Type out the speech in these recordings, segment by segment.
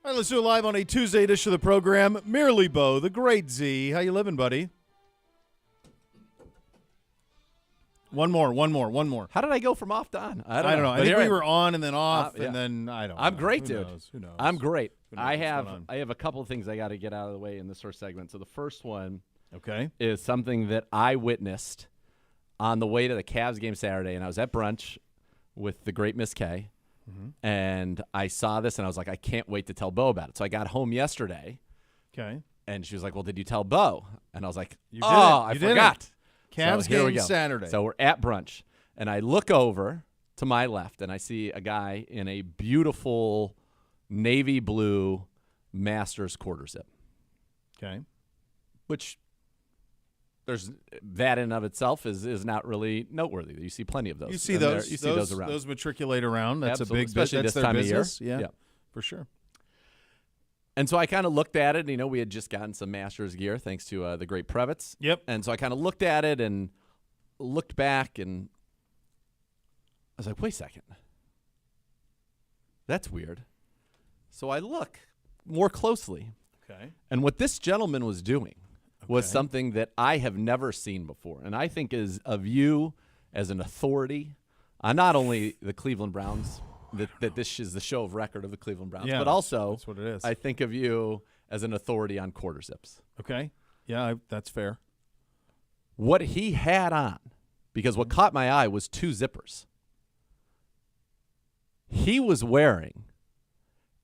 All right, let's do it live on a Tuesday edition of the program. Merely Bo, the great Z. How you living, buddy? One more. How did I go from off to on? I don't know. I think we were on and then off, and then I don't know. I'm great, Who dude. Who knows? I'm great. I what's have a couple of things I got to get out of the way in this first segment. So the first one Okay. is something that I witnessed on the way to the Cavs game Saturday, and I was at brunch with the great Miss K, and I saw this, and I was like, I can't wait to tell Bo about it. So I got home yesterday, Okay. and she was like, well, did you tell Bo? And I was like, You I didn't. forgot. Cavs So here we game go. Saturday. So we're at brunch, and I look over to my left, and I see a guy in a beautiful navy blue Masters quarter zip, Okay. which there's that in of itself is not really noteworthy. You see plenty of those. You see And those. you see those around. Those matriculate around. That's Absolutely. a big Especially that's this their time of year. business. Yeah, Yeah. for sure. And so I kind of looked at it, and, we had just gotten some Masters gear thanks to the great Previtz. Yep. And so I kind of looked at it and looked back, and I was like, wait a second. That's weird. So I look more closely, Okay. and what this gentleman was doing was Okay. something that I have never seen before, and I think is of you as an authority on not only the Cleveland Browns, that this is the show of record of the Cleveland Browns, Yeah, but also that's what it is. I think of you as an authority on quarter zips. Okay. Yeah, that's fair. What he had on, because what caught my eye was two zippers. He was wearing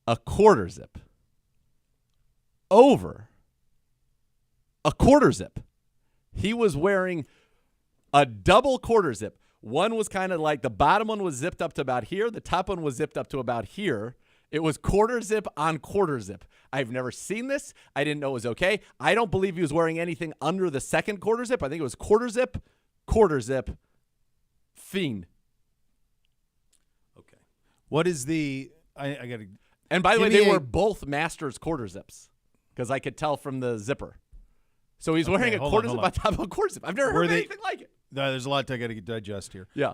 a quarter zip over a quarter zip. He was wearing a double quarter zip. One was kind of like the bottom one was zipped up to about here. The top one was zipped up to about here. It was quarter zip on quarter zip. I've never seen this. I didn't know it was okay. I don't believe he was wearing anything under the second quarter zip. I think it was quarter zip, fiend. Okay. What is the? I got to. And by the way, Give me they a- were both Masters quarter zips because I could tell from the zipper. So he's wearing a hold quarter on, zip hold on top of a quarter zip. I've never Were heard they- anything like it. There's a lot I got to digest here. Yeah.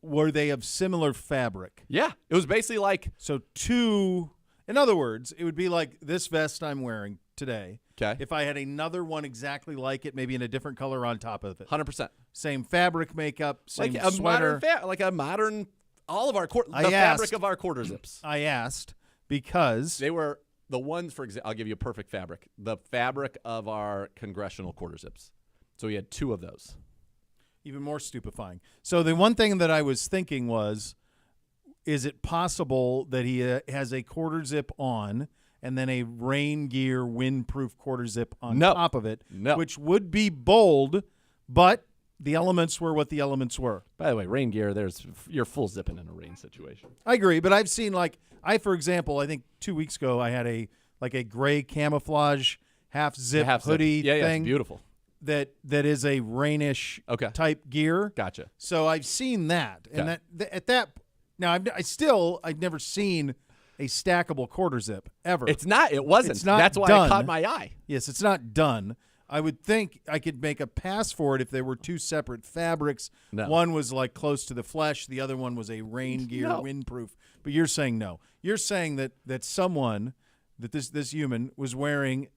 Were they of similar fabric? Yeah, it was basically like, So two. In other words, it would be like this vest I'm wearing today. okay, If I had another one exactly like it, maybe in a different color on top of it. 100%. Same fabric makeup, same Like a sweater. modern, all of our the I fabric asked- of our quarter zips. I asked because They were the ones, for example, I'll give you a perfect fabric. The fabric of our congressional quarter zips. So we had two of those. even more stupefying. So the one thing that I was thinking was, is it possible that he has a quarter zip on and then a rain gear windproof quarter zip on No. top of it, No. which would be bold, but the elements were what the elements were. By the way, rain gear, you're full zipping in a rain situation. I agree, but I've seen for example, I think 2 weeks ago I had a gray camouflage half zip Half zip. hoodie Yeah, thing it's beautiful. that is a rainish Okay. type gear. Gotcha. So I've seen that, and Okay. at that now I've never seen a stackable quarter zip ever. It wasn't. It's not That's why done. it caught my eye. Yes, it's not done. I would think I could make a pass for it if there were two separate fabrics. No. One was like close to the flesh, the other one was a rain gear No. windproof. But you're saying no. You're saying that someone, that this human was wearing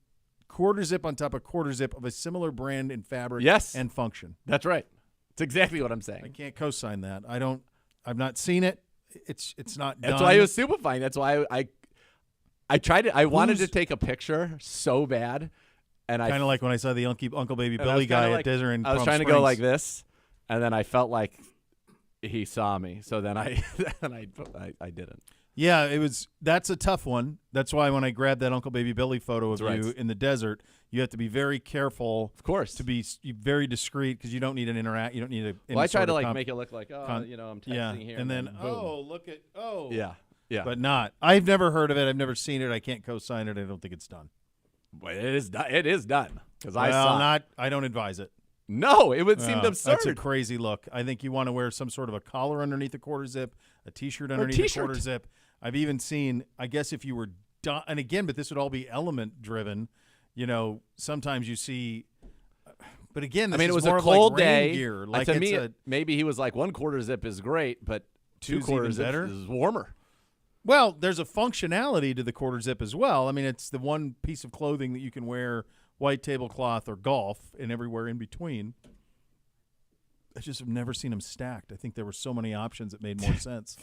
quarter zip on top of quarter zip of a similar brand and fabric Yes. and function. That's right. It's exactly what I'm I saying. can't co-sign that. I've not seen it. It's not done. That's why it was stupefying. That's why I tried it. I wanted to Who's- take a picture so bad, and Kind of like when I saw the Uncle Baby and I Billy was kinda guy like- at Desert and I was Palm trying to go Springs. like this, and then I felt like he saw me. So then I I didn't. Yeah, that's a tough one. That's why when I grabbed that Uncle Baby Billy photo of That's you right. in the desert, you have to be very careful Of course. to be very discreet because you don't need an interact. You don't need a. Well, I try to make it look like, I'm texting Yeah, here, and then boom. look at Yeah. but not. I've never heard of it. I've never seen it. I can't co-sign it. I don't think it's done. But it is done. It is done because I Well, saw. I don't advise it. No, it would seem That's a absurd. crazy look. I think you want to wear some sort of a collar underneath the quarter zip, a T-shirt underneath the T-shirt. quarter zip. I've even seen, I guess if you were done, and again, but this would all be element driven. Sometimes you see, but again, this I mean, it is was more a of like cold rain day. gear. To it's me, a, maybe he was like, one quarter zip is great, but two Two's quarter even zips better? is warmer. Well, there's a functionality to the quarter zip as well. I mean, it's the one piece of clothing that you can wear white tablecloth or golf and everywhere in between. I just have never seen them stacked. I think there were so many options that made more sense.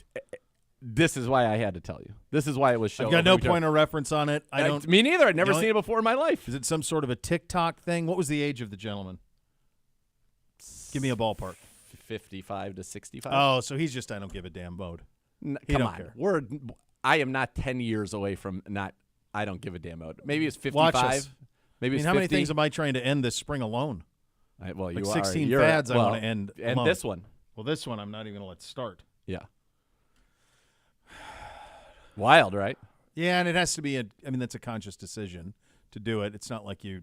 This is why I had to tell you. This is why it was shown. I've got no point of reference on it. I don't. Me neither. I'd never seen it before in my life. Is it some sort of a TikTok thing? What was the age of the gentleman? Give me a ballpark. 55 to 65. Oh, so he's just I don't give a damn mode. Come on. Care. I am not 10 years away from not I don't give a damn mode. Maybe it's 55. Watch us. Maybe it's 50. How many things am I trying to end this spring alone? Well, like you 16 are. fads I want to end and alone. This one. Well, this one I'm not even going to let start. Yeah. Wild, right? Yeah, and it has to be that's a conscious decision to do it. It's not like he's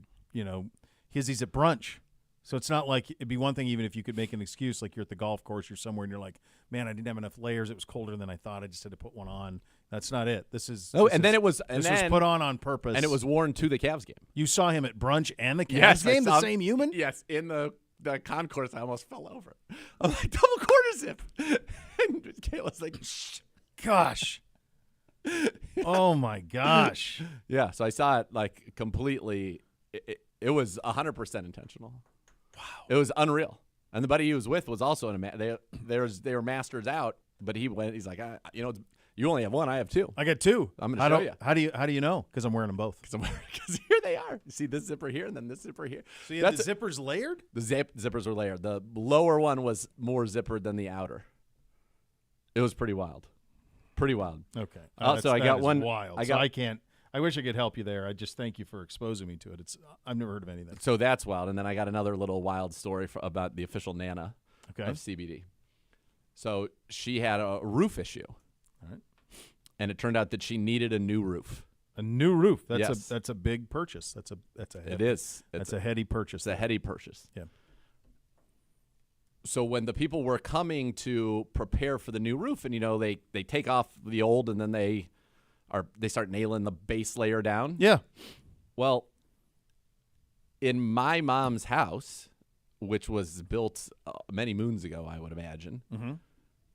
at brunch. So it's not like it'd be one thing even if you could make an excuse like you're at the golf course, you're somewhere and you're like, man, I didn't have enough layers. It was colder than I thought. I just had to put one on. That's not it. This is was put on purpose. And it was worn to the Cavs game. You saw him at brunch and the Cavs game, the same human? Yes, in the concourse, I almost fell over. I'm like, double quarter zip. And Kayla's like, shh. Gosh. Oh, my gosh. Yeah, so I saw it like completely. It was 100% intentional. Wow. It was unreal. And the buddy he was with was also in they were masters out, but he went. He's like, you only have one. I have two. I got two. I'm going to show you. How do you know? Because I'm wearing them both. Because here they are. You see this zipper here and then this zipper here. So you have the zippers layered? The zippers were layered. The lower one was more zippered than the outer. It was pretty wild. Pretty wild. Okay. Also, I got one. Wild. I wish I could help you there. I just thank you for exposing me to it. I've never heard of anything. So that's wild. And then I got another little wild story about the official Nana of CBD. So she had a roof issue. All right. And it turned out that she needed a new roof. A new roof. Yes. That's a big purchase. That's a heavy, it is. That's a heady purchase. It's a heady purchase. Yeah. So when the people were coming to prepare for the new roof, and they take off the old, and then they start nailing the base layer down. Yeah. Well, in my mom's house, which was built many moons ago, I would imagine,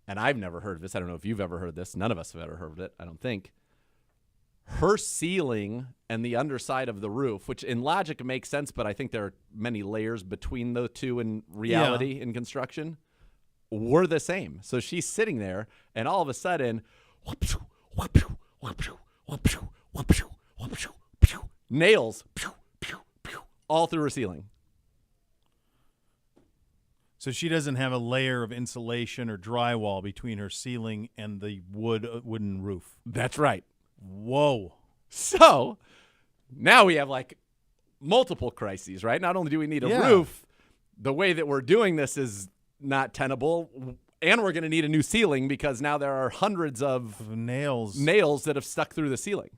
and I've never heard of this. I don't know if you've ever heard of this. None of us have ever heard of it, I don't think. Her ceiling and the underside of the roof, which in logic makes sense, but I think there are many layers between the two in reality in construction, were the same. So she's sitting there, and all of a sudden, nails all through her ceiling. So she doesn't have a layer of insulation or drywall between her ceiling and the wooden roof. That's right. Whoa. So now we have like multiple crises, right? Not only do we need a roof, the way that we're doing this is not tenable, and we're going to need a new ceiling because now there are hundreds of nails that have stuck through the ceiling.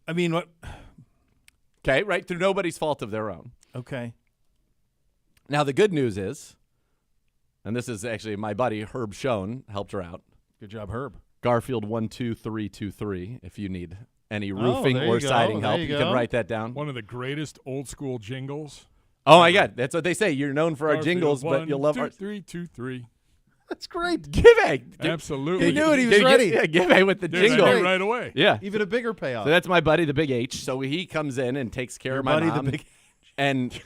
I mean, what? Okay, right? Through nobody's fault of their own. Okay. Now, the good news is, and this is actually my buddy Herb Schoen helped her out. Good job, Herb. Garfield 12323. If you need any roofing or siding help, you can write that down. One of the greatest old school jingles. Oh my God, that's what they say. You're known for Garfield our jingles, but you'll love our 323. That's great. Give Absolutely. He knew it. He was ready. Yeah, give with the jingle right away. Yeah, even a bigger payoff. So that's my buddy, the Big H. So he comes in and takes care of my mom, the Big H. and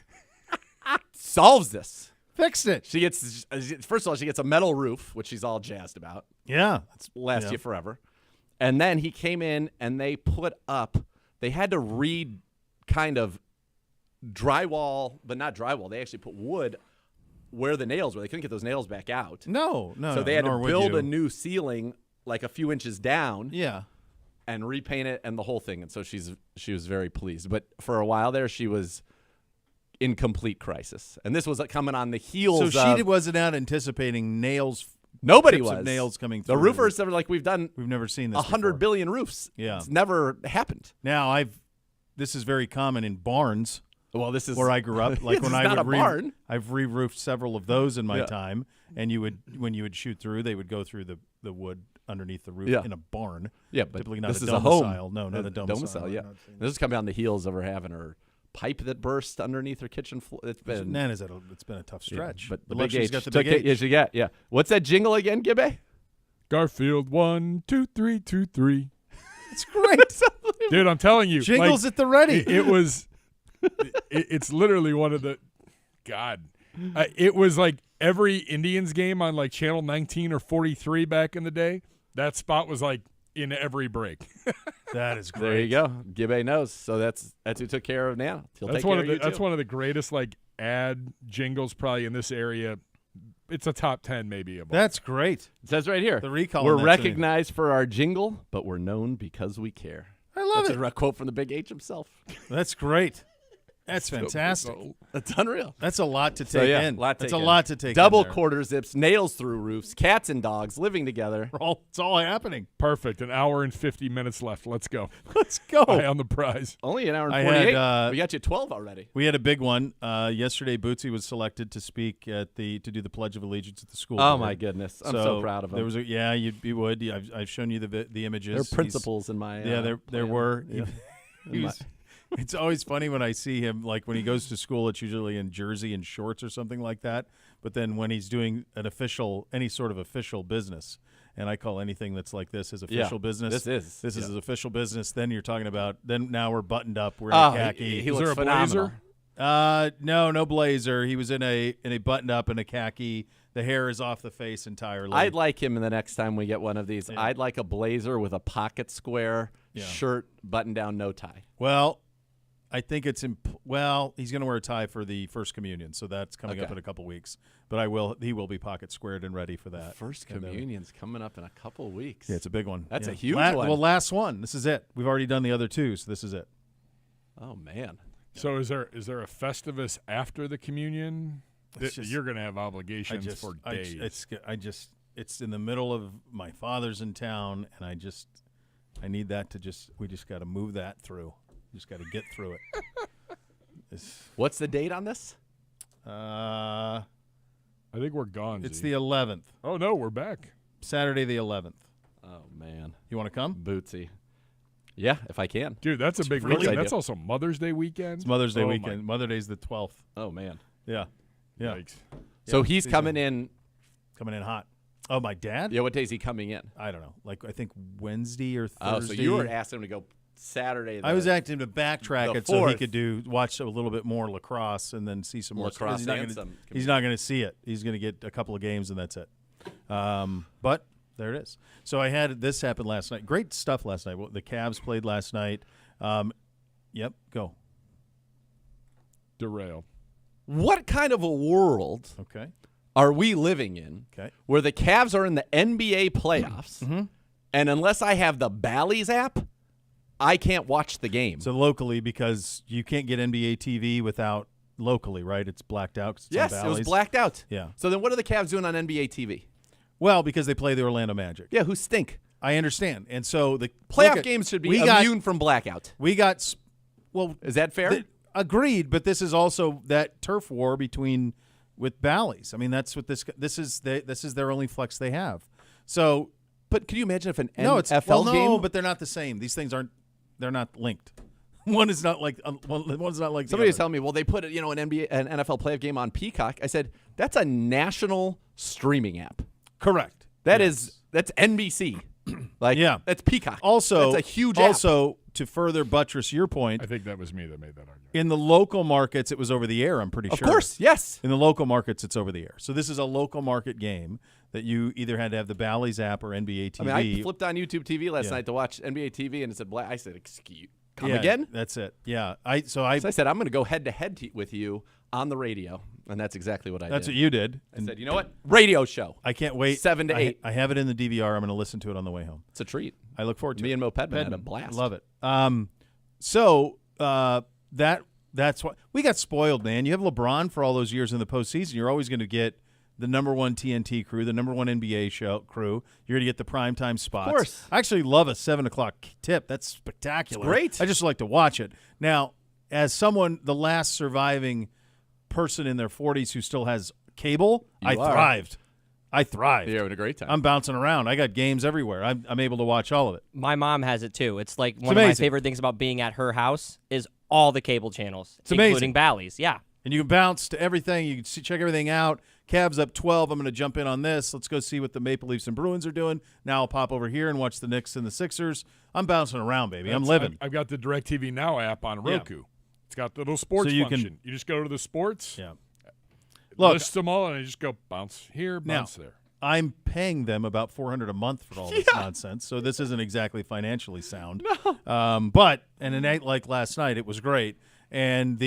solves this. Fixed it. She gets first of all, she gets a metal roof, which she's all jazzed about. Yeah, that's last you forever. And then he came in and they put up. They had to kind of drywall, but not drywall. They actually put wood where the nails were. They couldn't get those nails back out. No. So they had to build a new ceiling like a few inches down. Yeah. And repaint it and the whole thing. And so she was very pleased. But for a while there, she was in complete crisis. And this was coming on the heels. So she wasn't out anticipating nails. Nobody was. Nails coming through. The roofers are like, we've never seen this 100 billion roofs. Yeah. It's never happened. Now this is very common in barns. Well, this is where I grew up. Like when I would barn. I've re-roofed several of those in my time. And when you would shoot through, they would go through the wood underneath the roof in a barn. Yeah, but typically not this a is domicile. a home. No, not a domicile. Yeah, this is coming on the heels of her having her pipe that burst underneath her kitchen floor. It's been it's been a tough stretch. Yeah, but the Look, Big H got the took Big it. H. Yeah. What's that jingle again, Gibbe? Garfield 1, 2, 3, 2, 3. It's great. Dude, I'm telling you. Jingles at the ready. It was. It's literally one of the. God. It was like every Indians game on like Channel 19 or 43 back in the day. That spot was like in every break. That is great. There you go. Gibbe knows. So that's who took care of Nana. That's one of the greatest like ad jingles probably in this area. It's a top 10 maybe. That's great. It says right here. The recall. We're recognized for our jingle, but we're known because we care. I love That's it. a quote from the Big H himself. That's great. That's fantastic. That's unreal. That's a lot to take in. That's a lot to take Double in there. quarter zips, nails through roofs, cats and dogs living together. It's all happening. Perfect. An hour and 50 minutes left. Let's go. Let's go. Eye on the prize. Only an hour and 48. had, we got you 12 already. We had a big one. Yesterday, Bootsy was selected to speak to do the Pledge of Allegiance at the school. Oh, board. my goodness. I'm so proud of him. There was you would. I've shown you the images. There are principals in my there were. Yeah. It's always funny when I see him, like when he goes to school, it's usually in jersey and shorts or something like that. But then when he's doing any sort of official business, and I call anything that's like this as official business. This is official business. Then you're talking about, then we're buttoned up. We're in a khaki. He Is looks there a phenomenal. blazer? No blazer. He was in a buttoned up and a khaki. The hair is off the face entirely. I'd like him in the next time we get one of these. Yeah. I'd like a blazer with a pocket square shirt, button down, no tie. Well, I think it's he's going to wear a tie for the First Communion, so that's coming up in a couple weeks. But he will be pocket squared and ready for that. First Communion's coming up in a couple weeks. Yeah, it's a big one. That's a huge one. Well, last one. This is it. We've already done the other two, so this is it. Oh man. So is there a Festivus after the communion? You're going to have obligations for days. It's in the middle of my father's in town, and I need that we just got to move that through. Just got to get through it. What's the date on this? I think we're gone. It's the 11th. Oh no, we're back. Saturday the 11th. Oh man. You want to come? Bootsy. Yeah, if I can. Dude, that's a big really weekend. idea. That's also Mother's Day weekend. It's Mother's Day weekend. Mother's Day's the 12th. Oh man. Yeah. Yikes. So he's coming in hot. Oh, my dad? Yeah, what day is he coming in? I don't know. Like I think Wednesday or Thursday. Oh, so you were asking him to go Saturday. I was asking him to backtrack the it so he 4th. could watch a little bit more lacrosse and then see some more Lacrosse He's not and gonna- some He's not going to see it. He's going to get a couple of games and that's it. But there it is. So this happened last night. Great stuff last night. The Cavs played last night. Yep, go. Derail. What kind of a world Okay. are we living in where the Cavs are in the NBA playoffs, and unless I have the Bally's app, I can't watch the game? So locally, because you can't get NBA TV without locally, right? It's blacked out. 'Cause it's yes, on it was Bally's. blacked out. Yeah. So then what are the Cavs doing on NBA TV? Well, because they play the Orlando Magic. Yeah, who stink? I understand. And so the Playoff games should be immune from blackout. Is that fair? Agreed, but this is also that turf war with Bally's. I mean, that's what this is their only flex they have. So, but could you imagine if an NFL game? No, but they're not the same. These things they're not linked. One is not like one's not like Somebody was the other. telling me, well, they put an NFL playoff game on Peacock. I said, that's a national streaming app. Correct. That's NBC. That's Peacock. Also, that's a huge app. Also, to further buttress your point, I think that was me that made that argument. in the local markets, it was over the air. I'm pretty sure. Of course, yes. In the local markets, it's over the air. So this is a local market game that you either had to have the Bally's app or NBA TV. I mean, I flipped on YouTube TV last night to watch NBA TV, and it said, I said, excuse, come again? That's it. Yeah. So I said, I'm going to go head-to-head with you on the radio, and that's exactly what I did. That's what you did. I said, you know what? Radio show. I can't wait. 7 to 8. I have it in the DVR. I'm going to listen to it on the way home. It's a treat. I look forward to Me it. and Mo Pedman had a blast. Love it. That's why we got spoiled, man. You have LeBron for all those years in the postseason. You're always going to get the number one TNT crew, the number one NBA show crew. You're going to get the primetime spots. Of course. I actually love a 7 o'clock tip. That's spectacular. It's great. I just like to watch it. Now, as someone, the last surviving person in their 40s who still has cable, I thrived. You're having a great time. I'm bouncing around. I got games everywhere. I'm able to watch all of it. My mom has it too. It's like one of my favorite things about being at her house is all the cable channels, It's amazing. including Bally's. Yeah. And you can bounce to everything. You can check everything out. Cavs up 12. I'm going to jump in on this. Let's go see what the Maple Leafs and Bruins are doing. Now I'll pop over here and watch the Knicks and the Sixers. I'm bouncing around, baby. I'm living. I've got the DirecTV Now app on Roku. Yeah. It's got the little sports function. You just go to the sports. Yeah. List them all, and I just go bounce here, bounce there. I'm paying them about $400 a month for all this nonsense, so this isn't exactly financially sound. No. But a night like last night, it was great. And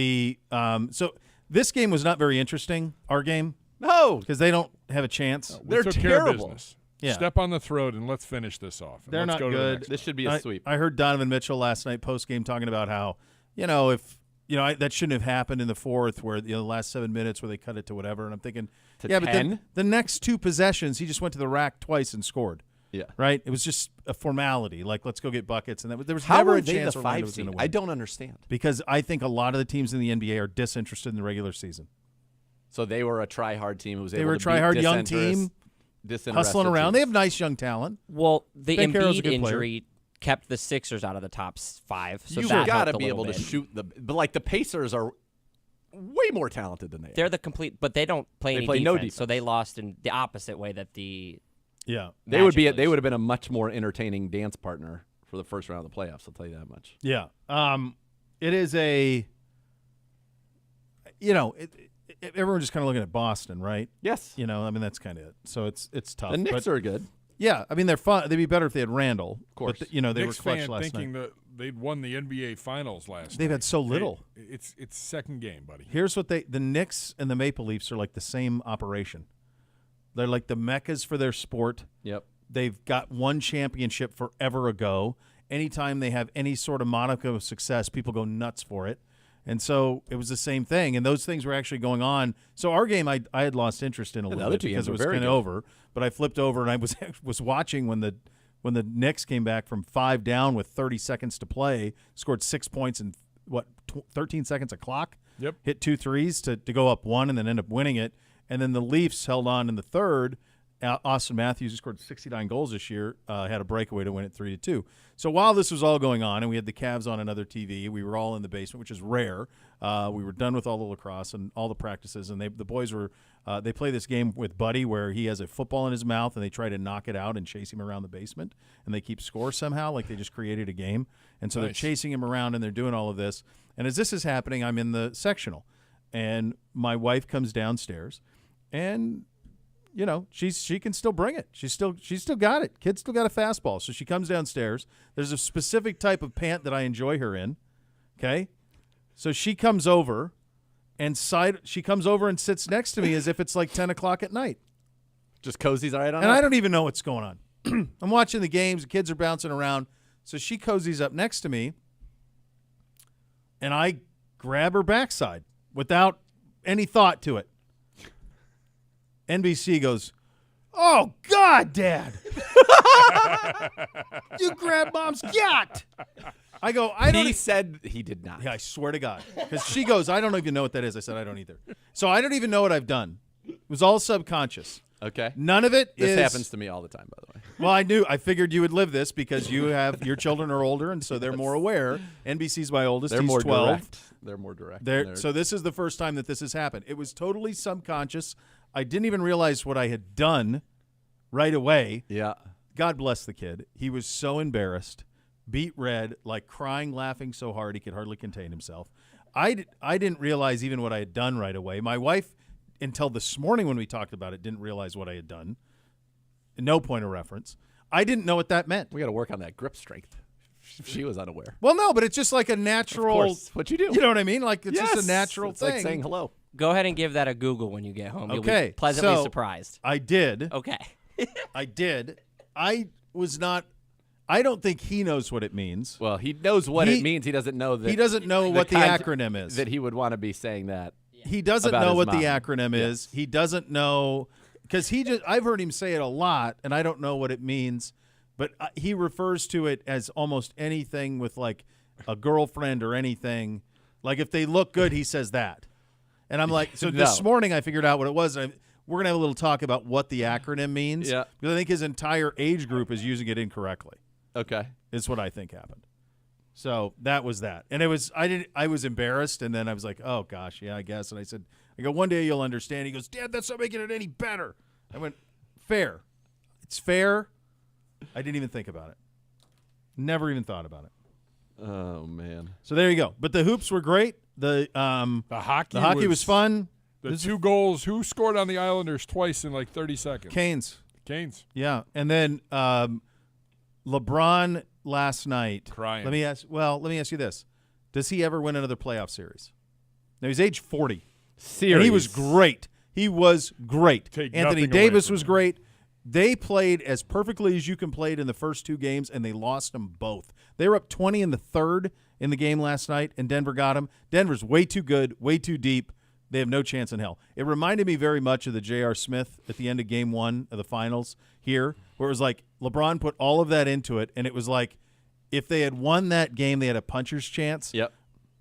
so this game was not very interesting. Our game, no, because they don't have a chance. They're took terrible. Care of business. Yeah. Step on the throat and let's finish this off. They're not good. This should be a sweep. I heard Donovan Mitchell last night post game talking about how that shouldn't have happened in the fourth, where the last 7 minutes where they cut it to whatever. And I'm thinking, but then the next 2 possessions, he just went to the rack twice and scored. Yeah, right. It was just a formality, like let's go get buckets, and there was How never are a they chance the Orlando 5 was going seed? to win. I don't understand, because I think a lot of the teams in the NBA are disinterested in the regular season. So they were a try-hard team who was they able were to a try-hard young team, hustling around. Teams. They have nice young talent. Well, the Ben Carroll's a Embiid good injury kept the Sixers out of the top 5. So you that got to helped a be little able bit. to shoot but like the Pacers are way more talented than they are. They're the complete, but they don't play any play defense, no defense. so they lost in the opposite way that the they would have been a much more entertaining dance partner for the first round of the playoffs. I'll tell you that much. Yeah, it is everyone's just kind of looking at Boston, right? Yes. That's kind of it. So it's tough. The Knicks are good. Yeah, they're fun. They'd be better if they had Randall. Of course. But they Knicks were clutch fan last thinking night. that they'd won the NBA Finals last night. They've had so little. It's second game, buddy. Here's what the Knicks and the Maple Leafs are like the same operation. They're like the meccas for their sport. Yep. They've got one championship forever ago. Anytime they have any sort of modicum of success, people go nuts for it. And so it was the same thing, and those things were actually going on. So our game, I had lost interest in a little bit because it was kind of over. But I flipped over, and I was watching when the Knicks came back from 5 down with 30 seconds to play, scored 6 points in 13 seconds a clock. Yep. Hit 2 threes to go up 1 and then end up winning it. And then the Leafs held on in the third. Austin Matthews, who scored 69 goals this year, had a breakaway to win it 3-2. So while this was all going on, and we had the Cavs on another TV, we were all in the basement, which is rare. We were done with all the lacrosse and all the practices, and the boys were they play this game with Buddy where he has a football in his mouth, and they try to knock it out and chase him around the basement, and they keep score somehow, like they just created a game. And so They're chasing him around, and they're doing all of this. And as this is happening, I'm in the sectional, and my wife comes downstairs, and she can still bring it. She's still got it. Kid's still got a fastball. So she comes downstairs. There's a specific type of pant that I enjoy her in. Okay? So she comes over and sits next to me as if it's like 10 o'clock at night. Just cozies right on. And I don't even know what's going on. I'm watching the games. The kids are bouncing around. So she cozies up next to me, and I grab her backside without any thought to it. NBC goes, "Oh, God, Dad. You grabbed Mom's yacht." I go, He said he did not. Yeah, I swear to God. Because she goes, "I don't even know what that is." I said, "I don't either." So I don't even know what I've done. It was all subconscious. Okay. None of it This happens to me all the time, by the way. Well, I figured you would live this because your children are older, and so they're more aware. NBC's my oldest. They're He's more 12. direct. They're more direct. So this is the first time that this has happened. It was totally subconscious. I didn't even realize what I had done right away. Yeah. God bless the kid. He was so embarrassed, beat red, like crying, laughing so hard he could hardly contain himself. I didn't realize even what I had done right away. My wife, until this morning when we talked about it, didn't realize what I had done. No point of reference. I didn't know what that meant. We got to work on that grip strength. She was unaware. Well, no, but it's just like a natural. Of course, what you do. You know what I mean? Like it's Yes. just a natural It's thing. like saying hello. Go ahead and give that a Google when you get home. You'll Okay, be pleasantly so- surprised. I did. Okay. I did. I was not. I don't think he knows what it means. Well, he knows what it means. He doesn't know that. He doesn't know what the acronym is. That he would want to be saying that. He doesn't about know his what mom. the acronym is. He doesn't know because I've heard him say it a lot, and I don't know what it means. But he refers to it as almost anything with like a girlfriend or anything. Like if they look good, he says that. And I'm like, so this morning I figured out what it was. And we're gonna have a little talk about what the acronym means. Yeah. Because I think his entire age group is using it incorrectly. Okay. Is what I think happened. So that was that. And I was embarrassed, and then I was like, oh, gosh, yeah, I guess. And I go, one day you'll understand. He goes, Dad, that's not making it any better. I went, fair. It's fair. I didn't even think about it. Never even thought about it. Oh, man. So there you go. But the hoops were great. The hockey was fun. The 2 goals. Who scored on the Islanders twice in like 30 seconds? Canes. Yeah. And then LeBron last night. Crying. Let me ask you this. Does he ever win another playoff series? Now, he's age 40. Series. And he was great. He was great. Anthony Davis was great. They played as perfectly as you can play it in the first 2 games, and they lost them both. They were up 20 in the third in the game last night, and Denver got them. Denver's way too good, way too deep. They have no chance in hell. It reminded me very much of the J.R. Smith at the end of Game 1 of the finals here, where it was like LeBron put all of that into it, and it was like if they had won that game, they had a puncher's chance. Yep.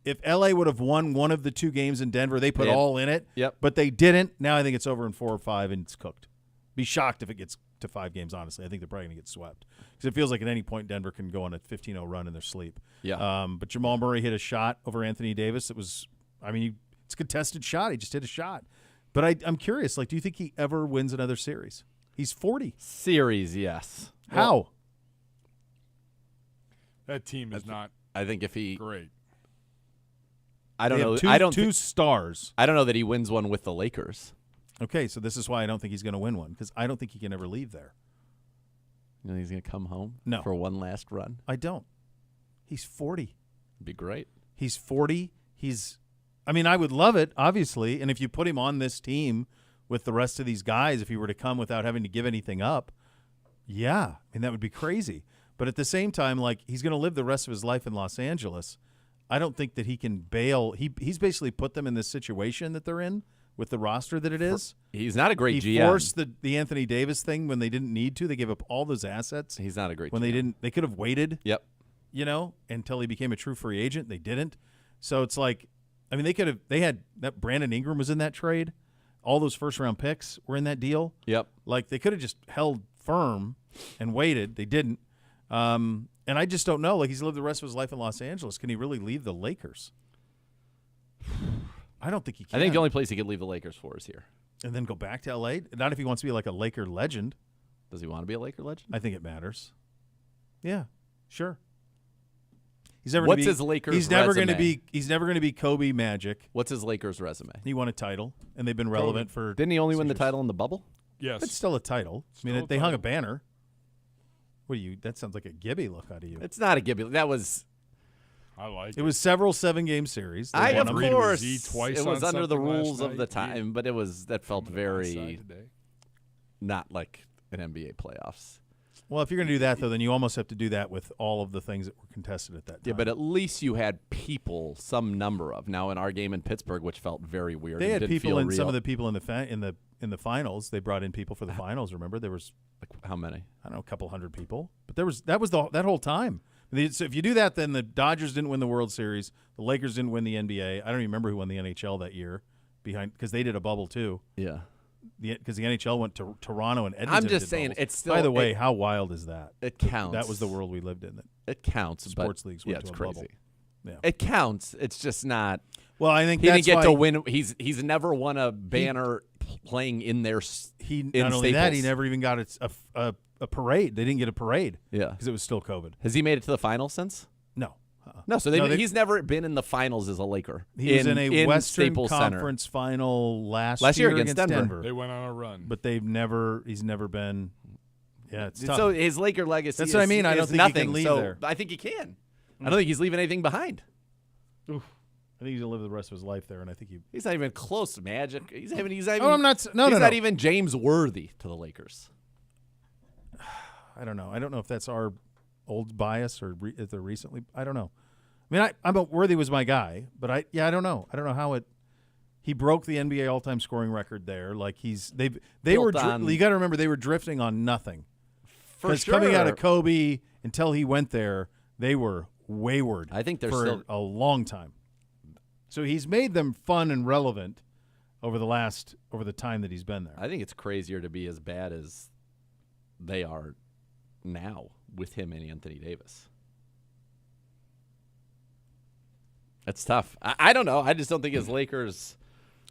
If L.A. would have won one of the 2 games in Denver, they put all in it. Yep. But they didn't. Now I think it's over in 4 or 5, and it's cooked. Be shocked if it gets to 5 games, honestly. I think they're probably going to get swept because it feels like at any point Denver can go on a 15-0 run in their sleep. Yeah. But Jamal Murray hit a shot over Anthony Davis. It was, it's a contested shot. He just hit a shot. But I'm curious, do you think he ever wins another series? He's 40. Series, yes. How? That team is not I think if he great. I don't They know. have I don't two stars. I don't know that he wins one with the Lakers. Okay, so this is why I don't think he's going to win one because I don't think he can ever leave there. You know he's going to come home No. for one last run. I don't. He's 40. It'd be great. He's 40. I would love it, obviously, and if you put him on this team with the rest of these guys, if he were to come without having to give anything up, yeah, that would be crazy. But at the same time, he's going to live the rest of his life in Los Angeles. I don't think that he can bail. He's basically put them in this situation that they're in with the roster that it is. He's not a great GM. He forced the Anthony Davis thing when they didn't need to. They gave up all those assets. He's not a great when GM. they didn't. They could have waited. Yep. Until he became a true free agent. They didn't. So it's they could have. They had that Brandon Ingram was in that trade. All those first-round picks were in that deal. Yep. They could have just held firm and waited. They didn't. And I just don't know. He's lived the rest of his life in Los Angeles. Can he really leave the Lakers? I don't think he can. I think the only place he could leave the Lakers for is here. And then go back to L.A.? Not if he wants to be a Laker legend. Does he want to be a Laker legend? I think it matters. Yeah, sure. He's never. What's his Lakers He's never going to resume? be. He's never going to be Kobe Magic. What's his Lakers resume? He won a title, and they've been relevant for. Didn't he only win the years. title in the bubble? Yes. It's still a title. Still a they hung a title. banner. What do you? That sounds like a Gibby look out of you. It's not a Gibby. That was. I like It was several 7-game series. They I won of them. course. Was he twice it was on under the something last rules of night? the time, but that felt Coming to my side very today. not like an NBA playoffs. Well, if you're going to do that, though, then you almost have to do that with all of the things that were contested at that time. Yeah, but at least you had people, some number of. Now in our game in Pittsburgh, which felt very weird. they and had didn't people feel in real. some of the people in the finals. They brought in people for the finals. Remember, there was Like, how many? I don't know, a couple hundred people, but that was that whole time. So if you do that, then the Dodgers didn't win the World Series. The Lakers didn't win the NBA. I don't even remember who won the NHL that year, because they did a bubble too. Yeah. Because the NHL went to Toronto and Edmonton. I'm just did saying, bubbles. it's still. By the way, how wild is that? it counts. That was the world we lived in. That It counts. sports but, leagues went yeah, to it's a crazy. bubble. Yeah. It counts. It's just not. Well, I think He that's didn't get why to win. He's never won a banner playing in their. He in not only that, he Staples. never even got a parade. They didn't get a parade Yeah. because it was still COVID. Has he made it to the finals since? No. No. So No, he's never been in the finals as a Laker. He was in a Western Staples Conference final last year against against Denver. They went on a run. But he's never been. Yeah, it's tough. So his Laker legacy. That's what I mean. I don't is think he nothing. can leave so there. I think he can. I don't think he's leaving anything behind. I think he's gonna live the rest of his life there, and I think he. He's not even close to Magic. He's not even. Oh, I'm not. No, he's no, not no. even James worthy to the Lakers. I don't know. I don't know if that's our old bias or if they're recently. I don't know. I mean, I'm Worthy was my guy, but I don't know. I don't know how it. He broke the NBA all-time scoring record there. They were. Built on- You got to remember they were drifting on nothing. For Because sure. coming out of Kobe until he went there, they were wayward. I think they're for still a long time. So he's made them fun and relevant over the time that he's been there. I think it's crazier to be as bad as they are now with him and Anthony Davis. That's tough. I don't know. I just don't think his Lakers.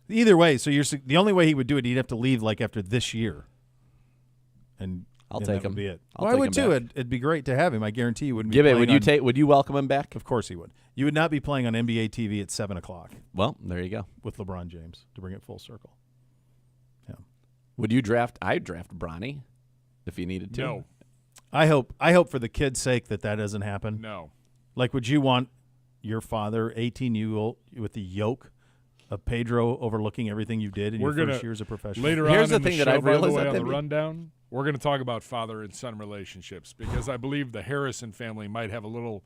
Either way, so the only way he would do it, he'd have to leave like after this year. And I'll and take that him. would be it. I'll I take would him too. back. It'd be great to have him. I guarantee you wouldn't be. Gibby, playing would you welcome him back? Of course he would. You would not be playing on NBA TV at 7:00 Well, there you go. with LeBron James to bring it full circle. Yeah. Would you draft? I'd draft Bronny if you needed to. No. I hope for the kid's sake that doesn't happen. No. Like, would you want your father, 18-year-old, with the yoke of Pedro overlooking everything you did in your first years of professional? Later Here's on the in thing the that show, I've by the realized way, that on the they- rundown, we're going to talk about father and son relationships because I believe the Harrison family might have a little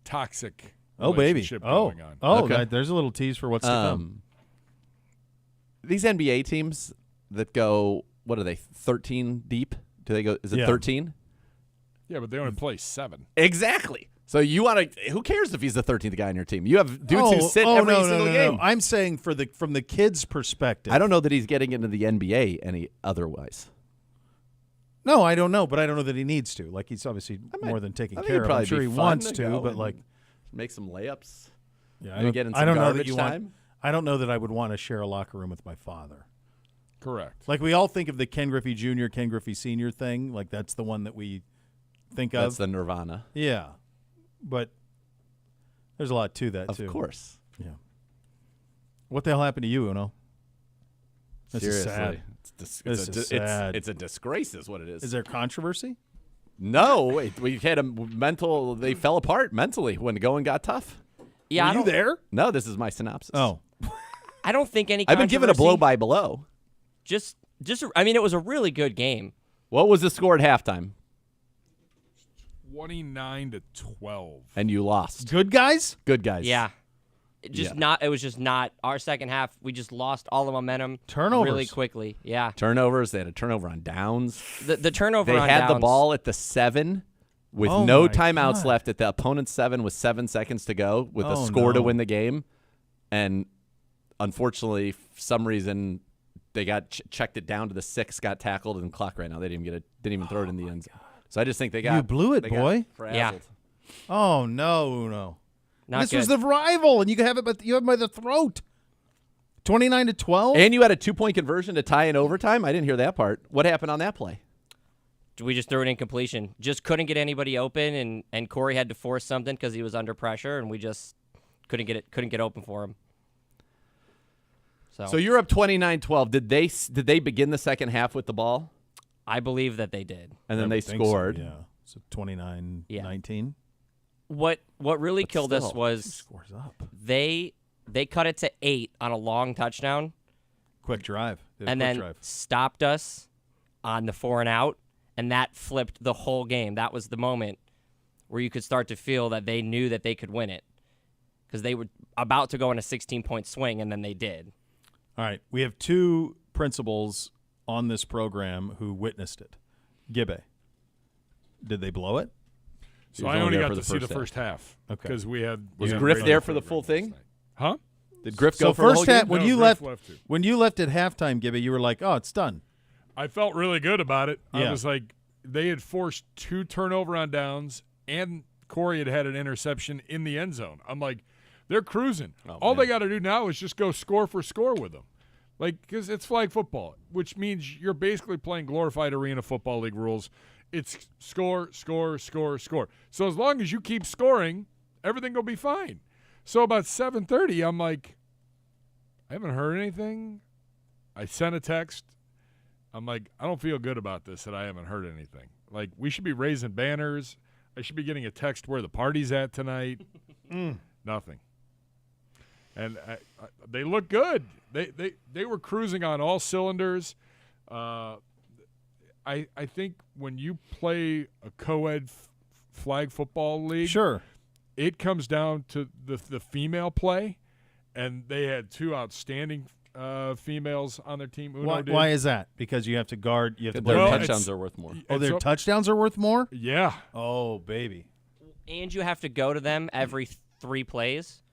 toxic relationship going on. Okay. There's a little tease for what's to come. These NBA teams that go, what are they, 13 deep? Do they go? Is it Yeah. 13? Yeah, but they only play 7. Exactly. So you want to? Who cares if he's the 13th guy on your team? You have dudes who sit every single game. No. I'm saying from the kid's perspective. I don't know that he's getting into the NBA any otherwise. No, I don't know, but I don't know that he needs to. Like, he's obviously more than taken I think care it'd of. I'm probably sure be he fun wants to to, go but and like, make some layups. yeah, Maybe get in some I don't know that garbage you time. want. I don't know that I would want to share a locker room with my father. Correct. Like, we all think of the Ken Griffey Jr., Ken Griffey Sr. thing. Like, that's the one that we think That's of. the Nirvana. Yeah, but there's a lot to that Of too. course. Yeah. What the hell happened to you, Uno? This Seriously. is sad. This is sad. It's a disgrace is what it is. Is there controversy? No, wait, we had a mental. They fell apart mentally when going got tough. Yeah, I don't, there? No, this is my synopsis. Oh, I don't think any. I've been given a blow controversy. by blow. Just. I mean, it was a really good game. What was the score at halftime? 29-12. And you lost. good guys. Good guys. Yeah. Yeah. It was just not our second half. We just lost all the momentum Turnovers. really quickly. Yeah. Turnovers. They had a turnover on downs. The turnover They on had the downs- ball at the 7 with Oh no my timeouts God. left at the opponent's 7 with 7 seconds to go with a Oh, score to no. win the game. And unfortunately, for some reason, they got checked it down to the 6, got tackled, and clock ran out. They didn't even throw it in the end zone. So I just think they got You blew it, they got boy. frazzled. Yeah. Oh no, Uno. Not This good. was the rival, and you can have it, but you have him by the throat. 29-12. And you had a 2-point conversion to tie in overtime. I didn't hear that part. What happened on that play? We just threw it in completion. Just couldn't get anybody open, and Corey had to force something because he was under pressure, and we just couldn't get open for him. So you're up 29-12. Did they begin the second half with the ball? I believe that they did. And then I they would think so, scored. yeah. So 29-19. What really But killed us still, was Scores up. they cut it to 8 on a long touchdown, Quick drive. Did a and quick then drive. stopped us on the 4 and out, and that flipped the whole game. That was the moment where you could start to feel that they knew that they could win it because they were about to go on a 16-point swing, and then they did. All right. We have 2 principals on this program who witnessed it. Gibbe. Did they blow it? So was I only only there got for to the see the first first half. Okay. Because we had. Was we had Griff radio there for the program full last thing? night. Huh? Did Griff So go for the whole first game? half, when No, you Griff left, to. when you left at halftime, Gibbe, you were like, "Oh, it's done." I felt really good about it. Yeah. I was like, they had forced 2 turnover on downs, and Corey had an interception in the end zone. I'm like, they're cruising. Oh, All man. they got to do now is just go score for score with them. Like, because it's flag football, which means you're basically playing glorified Arena Football League rules. It's score, score, score, score. So as long as you keep scoring, everything will be fine. So about 7:30, I'm like, I haven't heard anything. I sent a text. I'm like, I don't feel good about this that I haven't heard anything. Like, we should be raising banners. I should be getting a text where the party's at tonight. Nothing. And they look good. They were cruising on all cylinders. I think when you play a co-ed flag football league, Sure. it comes down to the female play, and they had 2 outstanding females on their team. Uno did. Why is that? Because you have to guard. You have to Their play. Well, touchdowns it's- are worth more. Oh, their so- touchdowns are worth more. Yeah. Oh, baby. And you have to go to them every 3 plays.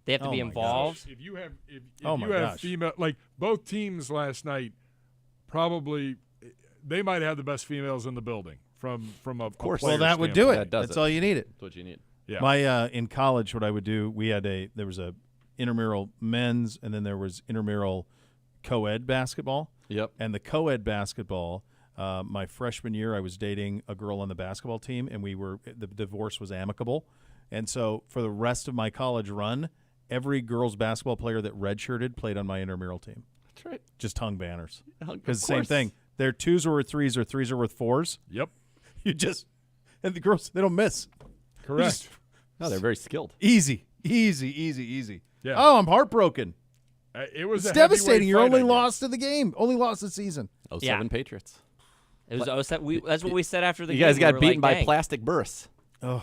They have to Oh be my involved. If you have Oh my you have gosh. female, like both teams last night, probably they might have the best females in the building from a course. Well, player that would do standpoint. it. That does That's it. all you needed. That's what you need. Yeah. My in college, what I would do, there was a intramural men's, and then there was intramural co-ed basketball. Yep. And the co-ed basketball, my freshman year, I was dating a girl on the basketball team, and the divorce was amicable. And so for the rest of my college run, every girls basketball player that redshirted played on my intramural team. That's right. Just hung banners. Of Because the same course. thing. Their 2s are worth 3s, or 3s are worth 4s. Yep. And the girls, they don't miss. Correct. No, they're very skilled. Easy. Yeah. Oh, I'm heartbroken. It was It's a heavyweight devastating. You're fight, only I guess. lost to the game. Only lost the season. 07 Yeah. Patriots. It was 07. That's what we said after the You game. guys We got were beaten like, by dang, plastic bursts. Oh,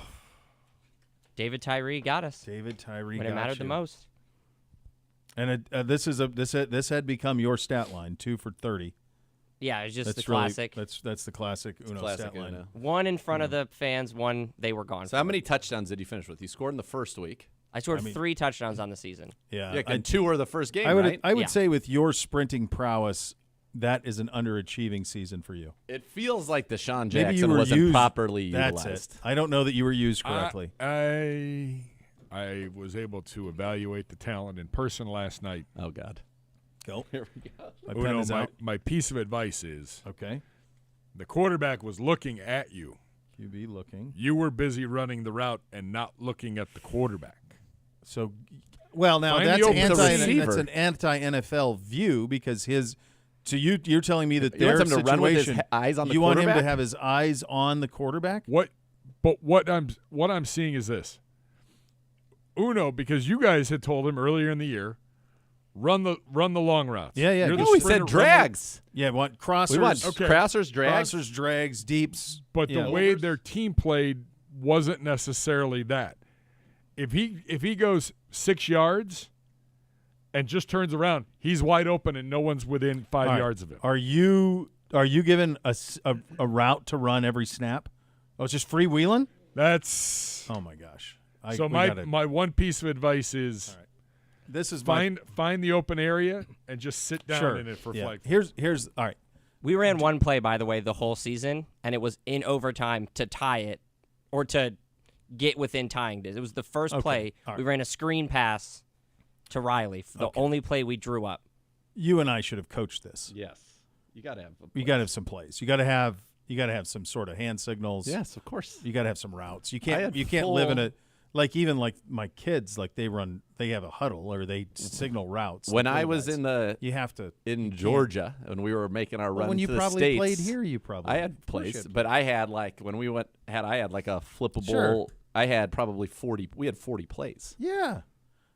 David Tyree got us David Tyree when it got mattered you. the most. And this had become your stat line, 2 for 30. Yeah, it's just That's the really- classic. That's the classic Uno Classic stat line. Uno. One in front of the fans, one they were gone. So how for. many touchdowns did you finish with? You scored in the first week. I scored I mean- 3 touchdowns on the season. Yeah, Yeah, and 2 were the first game, I would right? I would Yeah. say with your sprinting prowess, that is an underachieving season for you. It feels like Deshaun Maybe you Jackson were wasn't used. properly That's utilized. it. I don't know that you were used correctly. I was able to evaluate the talent in person last night. Oh, God. Go. Here we go. My pen Uno, is out. my piece of advice is Okay. the quarterback was looking at you. QB looking. You were busy running the route and not looking at the quarterback. So, well, now Find the that's open receiver. an anti-NFL view because his. So you're telling me that You their want him to run with his situation. eyes on the you want him to quarterback? have his eyes on the quarterback? What I'm seeing is this. Uno, because you guys had told him earlier in the year, run the long routes. Yeah. You're the No, he sprinter, said run the- drags. Yeah, what crossers? We want Okay. crossers, drags. Crossers, drags, deeps. But yeah. the way their team played wasn't necessarily that. If he goes 6 yards and just turns around, he's wide open and no one's within 5 All right. yards of him. Are you given a route to run every snap? Oh, it's just freewheeling? That's Oh my gosh! so. My one piece of advice is All right. This is find the open area and just sit down sure. in it for yeah. flag. Here's all right. We ran one play, by the way, the whole season, and it was in overtime to tie it or to get within tying it. It was the first Okay. play. All right. We ran a screen pass to Riley, the only play we drew up. You and I should have coached this. Yes. You got to have You got to have some plays. You got to have some sort of hand signals. Yes, of course. You got to have some routes. You I can't had you can't live in full- a even like my kids, like they have a huddle or they signal routes. When the I was quarterbacks. You have to in Georgia and we were making our run when you to the probably States, played here, you probably I had Of course you plays, had but I had like when we I had like a flippable. Sure. I had probably 40. We had 40 plays. Yeah.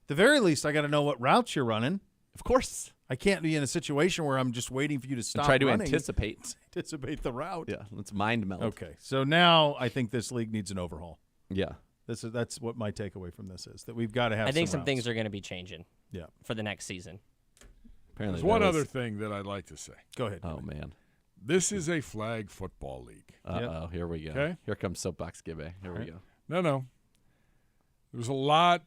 The very least, I got to know what routes you're running. Of course. I can't be in a situation where I'm just waiting for you to stop And try to running. anticipate. Anticipate the route. Yeah, let's mind meld. Okay. So now I think this league needs an overhaul. Yeah. That's what my takeaway from this is, that we've got to have I think some routes. things are going to be changing Yeah. for the next season. Apparently There's one there was- other thing that I'd like to say. Go ahead. Oh man. This is a flag football league. Uh-oh, here we go. Okay. Here comes Soapbox Gibbe. Here we right. go. No. There's a lot.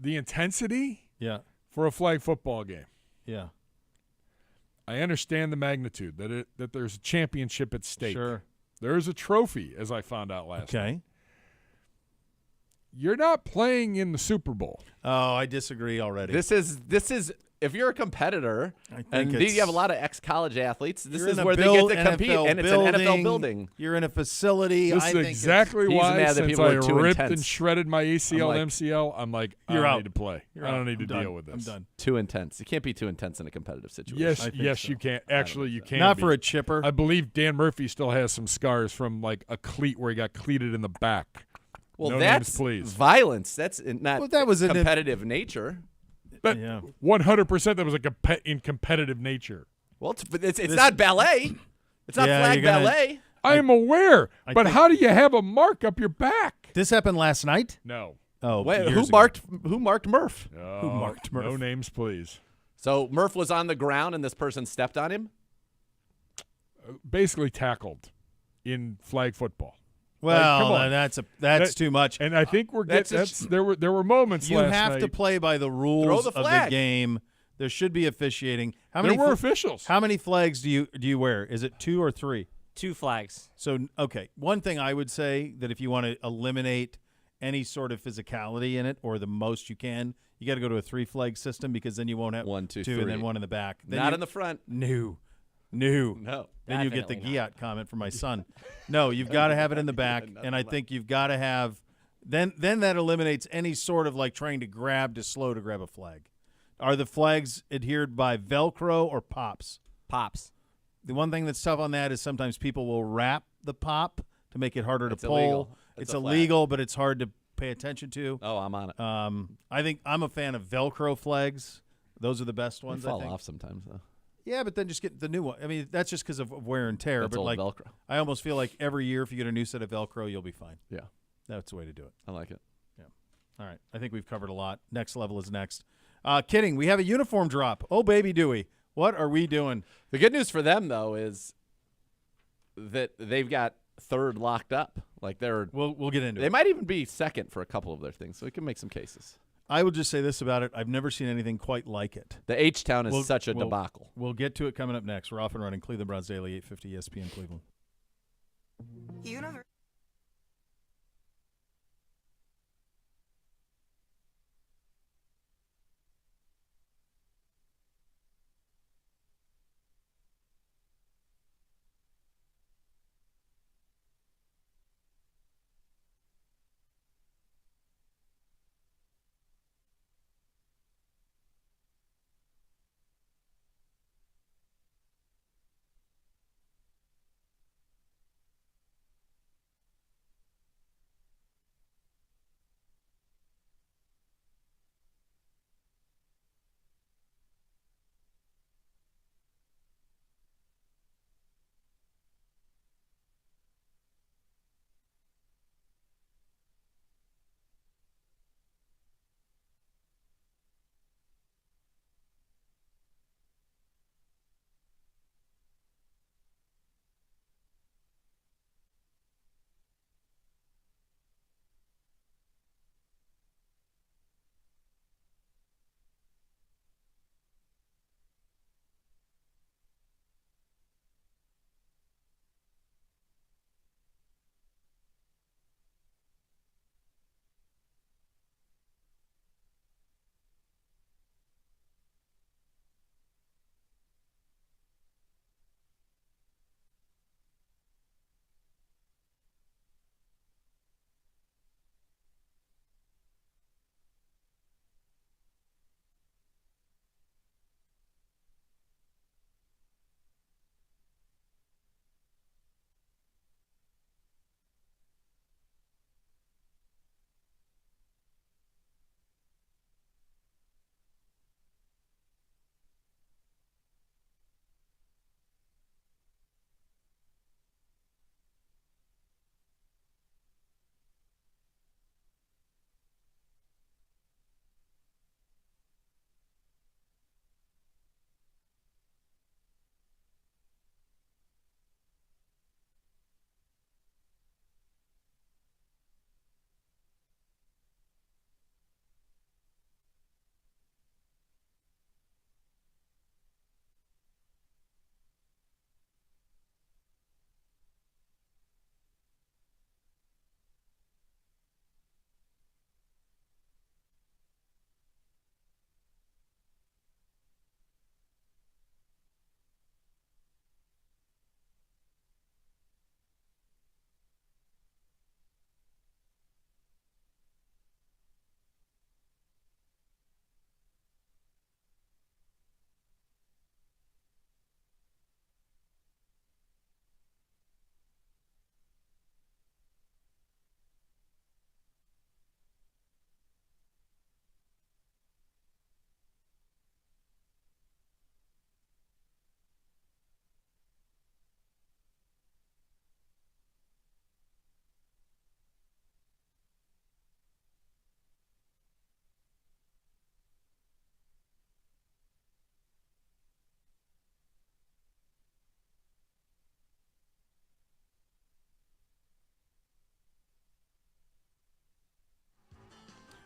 The intensity Yeah. for a flag football game. Yeah. I understand the magnitude that there's a championship at stake. Sure. There is a trophy, as I found out last night. Okay. You're not playing in the Super Bowl. Oh, I disagree already. This is if you're a competitor I think and it's- you have a lot of ex-college athletes, this You're is in a where they get to NFL compete, and it's an NFL building. You're in a facility. This I is think exactly He's why, mad that since people I are too ripped intense. and shredded my ACL I'm like, and MCL, I'm like, I You're don't out. need to play. You're I out. don't need to I'm done. deal with this. I'm done. Too intense. You can't be too intense in a competitive situation. Yes, I think yes, so. you can. Actually, you can. Not be. for a chipper. I believe Dan Murphy still has some scars from like a cleat where he got cleated in the back. Well, No that's names, please. violence. That's not Well, that was an- competitive nature. But Yeah. 100% that was like in competitive nature. Well, it's not ballet. It's not Yeah, flag you're gonna- ballet. I am aware, I but think- how do you have a mark up your back? This happened last night? No. Oh, Wait, years who ago. marked Murph? Who marked Murph? No names, please. So Murph was on the ground and this person stepped on him? Basically tackled in flag football. Well, come on. that's That- too much. And I think we're That's getting a there were moments You last have night. to play by the rules Throw the of the flag. game. There should be officiating. How There many were officials. How many flags do you wear? Is it 2 or 3? 2 flags. So, okay, one thing I would say that if you want to eliminate any sort of physicality in it, or the most you can, you got to go to a 3-flag system because then you won't have 1, 2, 2 3. and then one in the back. Then Not in the front. No. No. Then you get the Definitely not. Giat comment from my son. No, you've got to have it in the back, and I think you've got to have then that eliminates any sort of like trying to grab to slow to grab a flag. Are the flags adhered by Velcro or pops? Pops. The one thing that's tough on that is sometimes people will wrap the pop to make it harder It's to pull. illegal. It's a flag. illegal, but it's hard to pay attention to. Oh, I'm on it. I think I'm a fan of Velcro flags. Those are the best They ones. fall I think. off sometimes, though. Yeah, but then just get the new one. I mean, that's just because of wear and tear. That's but old like, Velcro. I almost feel like every year, if you get a new set of Velcro, you'll be fine. Yeah, That's the way to do it. I like it. All right, I think we've covered a lot. Next level is next. Kidding. We have a uniform drop. Oh, baby, do we? What are we doing? The good news for them, though, is that they've got third locked up. Like We'll get into they it. might even be second for a couple of their things, so we can make some cases. I will just say this about it. I've never seen anything quite like it. The H-Town is We'll- such a we'll- debacle. We'll get to it coming up next. We're off and running. Cleveland Browns Daily, 850 ESPN Cleveland.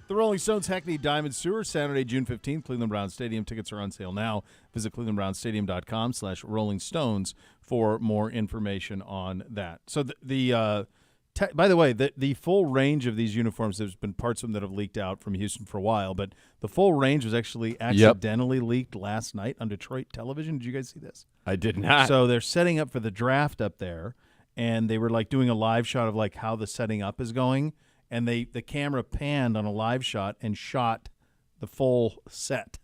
The Rolling Stones Hackney Diamond Sewer, Saturday, June 15th, Cleveland Browns Stadium. Tickets are on sale now. Visit clevelandbrownsstadium.com/Rolling Stones for more information on that. So the by the way, the full range of these uniforms, there's been parts of them that have leaked out from Houston for a while, but the full range was actually accidentally leaked last night on Detroit television. Did you guys see this? I did not. So they're setting up for the draft up there, and they were like doing a live shot of like how the setting up is going, and the camera panned on a live shot and shot the full set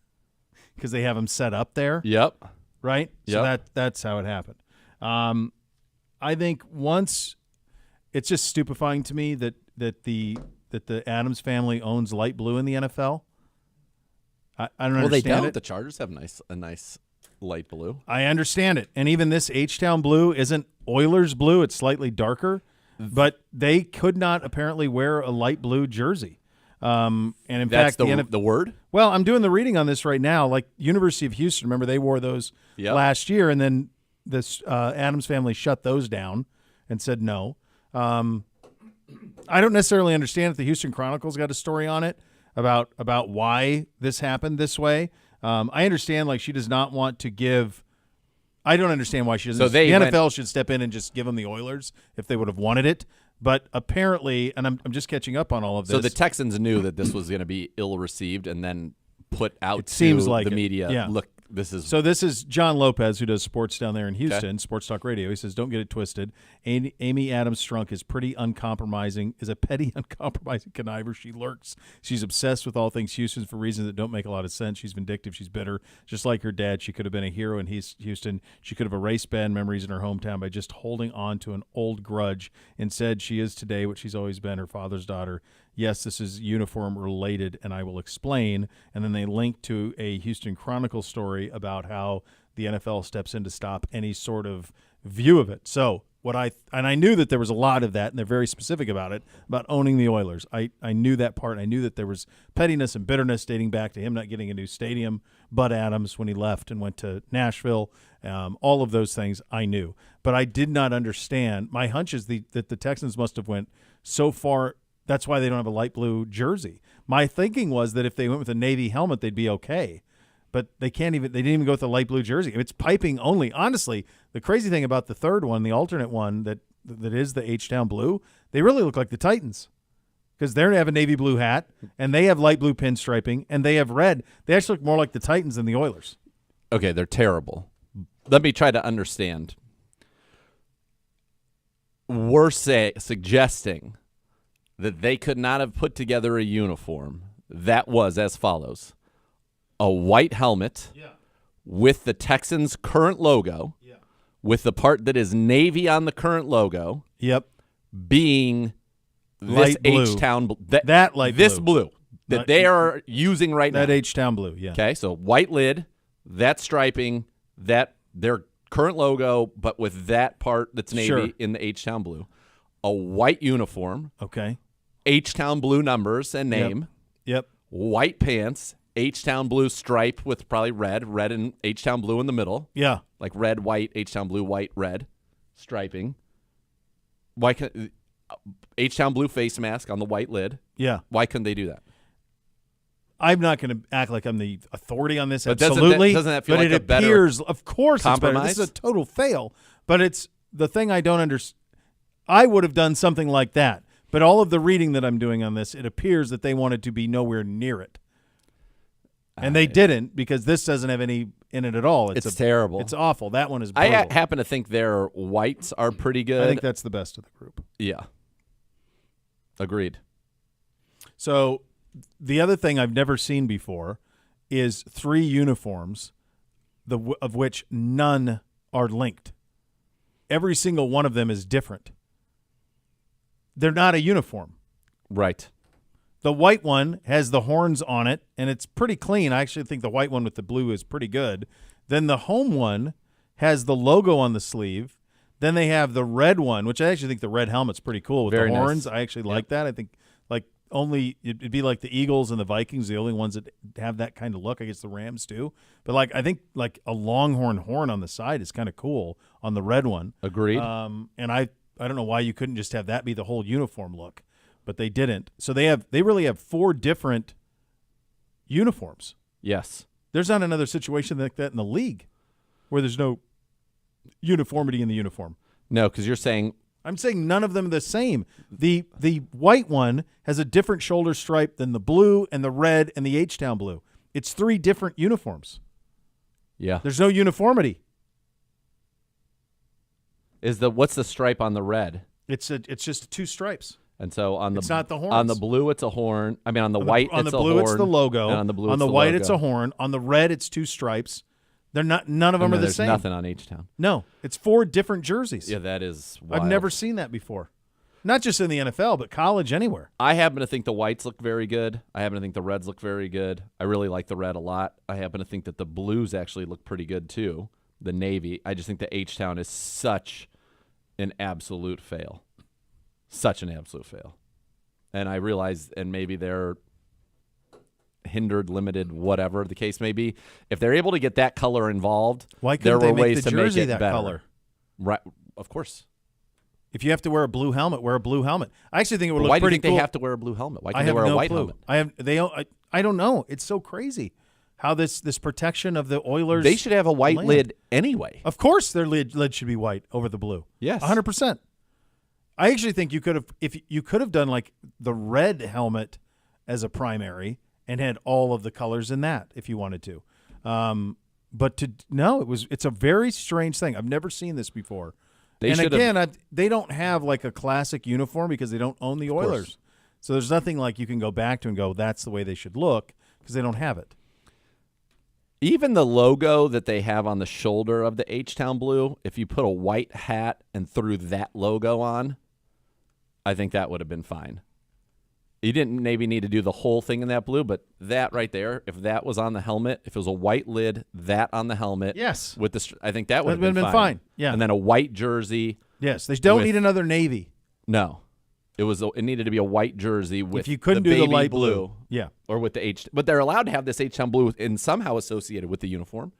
because they have them set up there. Yep. Right? So Yep. that's how it happened. I think once it's just stupefying to me that the Adams family owns light blue in the NFL. I don't Well, they understand don't. it. The Chargers have a nice light blue. I understand it. And even this H-Town blue isn't Oilers blue. It's slightly darker. But they could not apparently wear a light blue jersey. And in That's fact, the word? well, I'm doing the reading on this right now. Like University of Houston, remember they wore those last year, and then this Adams family shut those down and said no. I don't necessarily understand if the Houston Chronicle's got a story on it about why this happened this way. I understand like she does not want to give. I don't understand why she doesn't. So the NFL NFL should step in and just give them the Oilers if they would have wanted it. But apparently, and I'm just catching up on all of this. So the Texans knew that this was going to be ill-received and then put out seems to like the it. media, Yeah. look, this is... So this is John Lopez, who does sports down there in Houston, Sports Talk Radio. He says, don't get it twisted. Amy Adams Strunk is pretty uncompromising, is a petty, uncompromising conniver. She lurks. She's obsessed with all things Houston for reasons that don't make a lot of sense. She's vindictive. She's bitter. Just like her dad, she could have been a hero in Houston. She could have erased bad memories in her hometown by just holding on to an old grudge. Instead, she is today what she's always been, her father's daughter. Yes, this is uniform related, and I will explain. And then they link to a Houston Chronicle story about how the NFL steps in to stop any sort of view of it. So I knew that there was a lot of that, and they're very specific about it, about owning the Oilers. I knew that part. I knew that there was pettiness and bitterness dating back to him not getting a new stadium, Bud Adams when he left and went to Nashville. All of those things I knew. But I did not understand. My hunch is that the Texans must have went so far. That's why they don't have a light blue jersey. My thinking was that if they went with a navy helmet, they'd be okay. But they didn't even go with a light blue jersey. It's piping only. Honestly, the crazy thing about the third one, the alternate one that is the H-Town blue, they really look like the Titans because they have a navy blue hat and they have light blue pinstriping and they have red. They actually look more like the Titans than the Oilers. Okay, they're terrible. Let me try to understand. We're suggesting that they could not have put together a uniform that was as follows: a white helmet with the Texans' current logo, with the part that is navy on the current logo, being this Light blue. H-Town That light this blue. blue that they are using right now. That H-Town blue, yeah. Okay, so white lid, that striping, that their current logo, but with that part that's navy Sure. in the H-Town blue. A white uniform, Okay. H-Town blue numbers and name. Yep. White pants, H-Town blue stripe with probably red and H-Town blue in the middle. Yeah. Like red, white, H-Town blue, white, red, striping. Why can H-Town blue face mask on the white lid? Yeah. Why couldn't they do that? I'm not going to act like I'm the authority on this. But doesn't absolutely. doesn't that feel but like it a better appears, of course, it's better. compromise? This is a total fail. But it's the thing I don't understand. I would have done something like that. But all of the reading that I'm doing on this, it appears that they wanted to be nowhere near it. And they didn't because this doesn't have any in it at all. It's terrible. It's awful. That one is brutal. I happen to think their whites are pretty good. I think that's the best of the group. Yeah. Agreed. So the other thing I've never seen before is 3 uniforms, of which none are linked. Every single one of them is different. They're not a uniform. Right. The white one has the horns on it, and it's pretty clean. I actually think the white one with the blue is pretty good. Then the home one has the logo on the sleeve. Then they have the red one, which I actually think the red helmet's pretty cool with Very the nice. horns. I actually like that. I think like only it'd be like the Eagles and the Vikings, the only ones that have that kind of look. I guess the Rams do. But like I think like a longhorn horn on the side is kind of cool on the red one. Agreed. And I don't know why you couldn't just have that be the whole uniform look, but they didn't. So they really have 4 different uniforms. Yes. There's not another situation like that in the league where there's no uniformity in the uniform. No, because you're saying I'm saying none of them are the same. The white one has a different shoulder stripe than the blue and the red and the H-Town blue. It's 3 different uniforms. Yeah. There's no uniformity. What's the stripe on the red? It's just 2 stripes. And so on the It's not the horns. On the blue, it's a horn. I mean, on the white, on it's the a blue, horn. it's the logo. And on the blue, on it's the the white, logo. it's a horn. On the red, it's 2 stripes. They're not. None of them And are then the there's same. nothing on H-Town. No, it's 4 different jerseys. Yeah, that is wild. I've never seen that before. Not just in the NFL, but college anywhere. I happen to think the whites look very good. I happen to think the reds look very good. I really like the red a lot. I happen to think that the blues actually look pretty good too. The navy. I just think the H-Town is such an absolute fail. Such an absolute fail. And I realize, and maybe they're hindered, limited, whatever the case may be. If they're able to get that color involved, Why there couldn't were they make ways the to make jersey it that better. color? Right, of course. If you have to wear a blue helmet, wear a blue helmet. I actually think it would But look why do you pretty think cool. they have to wear a blue helmet? Why I can't they have wear no a white clue. helmet? I don't know. It's so crazy how this protection of the Oilers. They should have a white land. lid anyway. Of course, their lid should be white over the blue. Yes. 100%. I actually think you could have done like the red helmet as a primary and had all of the colors in that if you wanted to. But it's a very strange thing. I've never seen this before. They and should again, they don't have like a classic uniform because they don't own the course. Oilers. So there's nothing like you can go back to and go, that's the way they should look because they don't have it. Even the logo that they have on the shoulder of the H-Town blue, if you put a white hat and threw that logo on, I think that would have been fine. You didn't maybe need to do the whole thing in that blue, but that right there, if that was on the helmet, if it was a white lid, that on the helmet, Yes. with the I think that would have That'd been been fine. fine. Yeah. And then a white jersey. Yes, they don't With- need another navy. No. It needed to be a white jersey with If you couldn't the do the baby light blue. blue. Yeah. Or with the H, but they're allowed to have this H-Town blue and somehow associated with the uniform.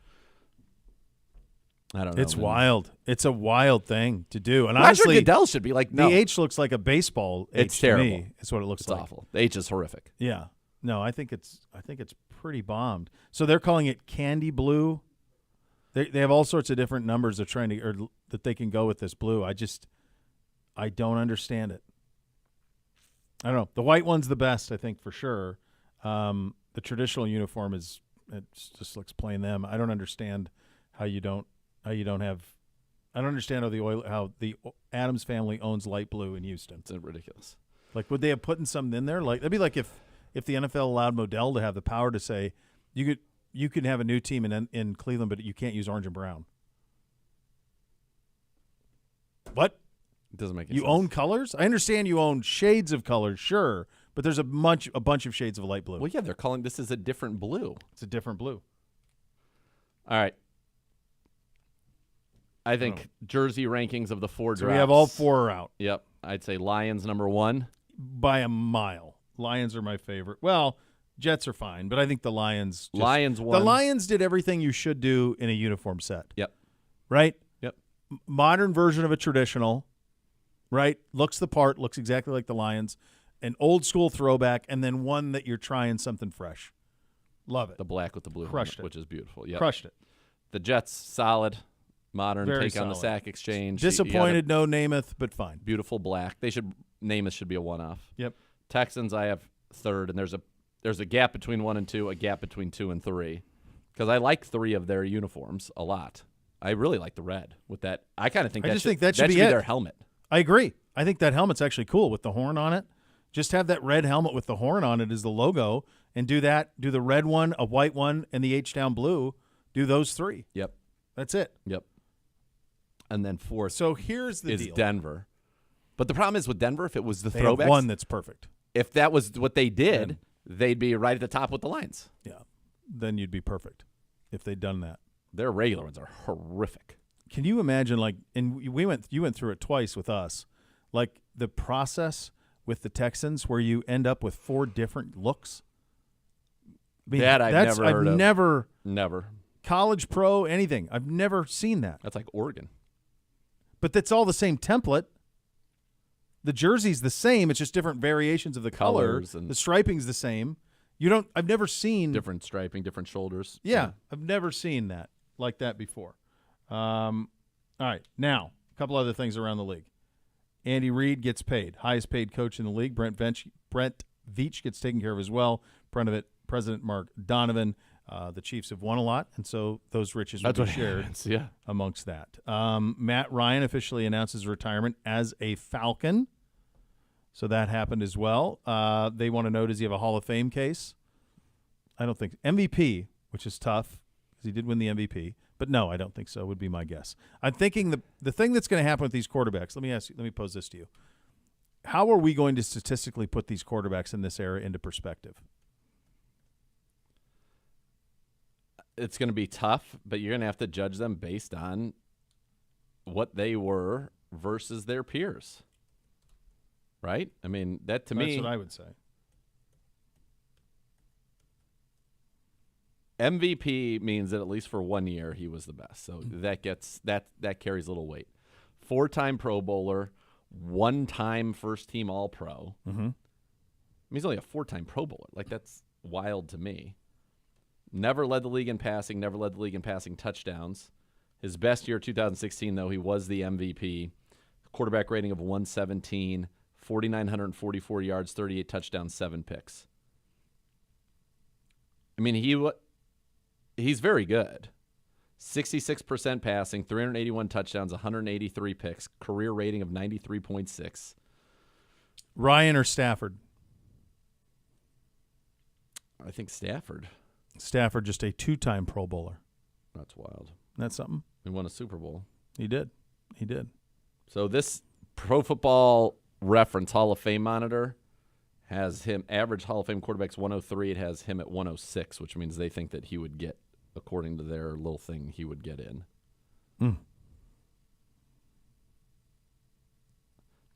I don't know. It's man. wild. It's a wild thing to do. And Roger honestly, Goodell should be like, no, the H looks like a baseball H It's to terrible. me. It's what it looks it's like. awful. The H is horrific. Yeah. No, I think it's pretty bombed. So they're calling it candy blue. They have all sorts of different numbers they're trying to, or that they can go with this blue. I don't understand it. I don't know. The white one's the best, I think, for sure. The traditional uniform just looks plain them. I don't understand how you don't have. I don't understand how the Adams family owns light blue in Houston. It's ridiculous. Like, would they have put in something in there? Like, that'd be like if the NFL allowed Modell to have the power to say you could have a new team in Cleveland, but you can't use orange and brown. What? It doesn't make any You sense. own colors? I understand you own shades of colors, sure, but there's a bunch of shades of light blue. Well, yeah, they're calling this is a different blue. It's a different blue. All right. I think jersey rankings of the 4 So drafts. we have all 4 out Yep. I'd say Lions number 1. by a mile. Lions are my favorite. Well, Jets are fine, but I think the Lions. Lions 1. The Lions did everything you should do in a uniform set. Yep. Right? Yep. Modern version of a traditional, right? Looks the part, looks exactly like the Lions. An old school throwback, and then one that you're trying something fresh. Love it. The black with the blue Crushed helmet, it. which is beautiful. Yep. Crushed it. The Jets, solid. Modern, Very take on the solid. sack exchange. You got a Disappointed, no Namath, but fine. beautiful black. Namath should be a one-off. Yep. Texans, I have 3rd, and there's a gap between 1 and 2, a gap between 2 and 3, because I like 3 of their uniforms a lot. I really like the red with that. I kind of think I that just should, think that should be it. their helmet. I agree. I think that helmet's actually cool with the horn on it. Just have that red helmet with the horn on it as the logo, and do the red one, a white one, and the H-Town blue. Do those 3. Yep. That's it. Yep. And then 4th So here's the is deal. Denver. But the problem is with Denver, if it was the They have throwbacks, one that's perfect. if that was what they did, they'd be right at the top with the Lions. Yeah. Then you'd be perfect if they'd done that. Their regular ones are horrific. Can you imagine, like, and you went through it twice with us, like the process with the Texans where you end up with 4 different looks? I mean, That I've never heard of. Never Never. college, pro, anything. I've never seen that. That's like Oregon. But that's all the same template. The jersey's the same. It's just different variations of the Colors color. and- The striping's the same. I've never seen. Different striping, different shoulders. Yeah, I've never seen that like that before. All right, now a couple other things around the league. Andy Reid gets paid. Highest paid coach in the league. Brent Veach gets taken care of as well. President Mark Donovan. The Chiefs have won a lot, and so those riches will be shared amongst that. Matt Ryan officially announces retirement as a Falcon. So that happened as well. They want to know, does he have a Hall of Fame case? I don't think. MVP, which is tough because he did win the MVP. But no, I don't think so, would be my guess. I'm thinking the thing that's going to happen with these quarterbacks, let me pose this to you. How are we going to statistically put these quarterbacks in this era into perspective? It's going to be tough, but you're going to have to judge them based on what they were versus their peers. Right? I mean, that's me. That's what I would say. MVP means that at least for 1 year he was the best. So that carries a little weight. 4-time Pro Bowler, 1-time first-team All-Pro. Mm-hmm. I mean, he's only a 4-time Pro Bowler. Like, that's wild to me. Never led the league in passing, never led the league in passing touchdowns. His best year, 2016, though, he was the MVP. Quarterback rating of 117, 4,944 yards, 38 touchdowns, 7 picks. I mean, he's very good. 66% passing, 381 touchdowns, 183 picks, career rating of 93.6. Ryan or Stafford? I think Stafford. Stafford, just a 2-time Pro Bowler. That's wild. That's something. He won a Super Bowl. He did. So this Pro Football Reference Hall of Fame monitor has him, average Hall of Fame quarterback's 103. It has him at 106, which means they think that he would get, according to their little thing, he would get in.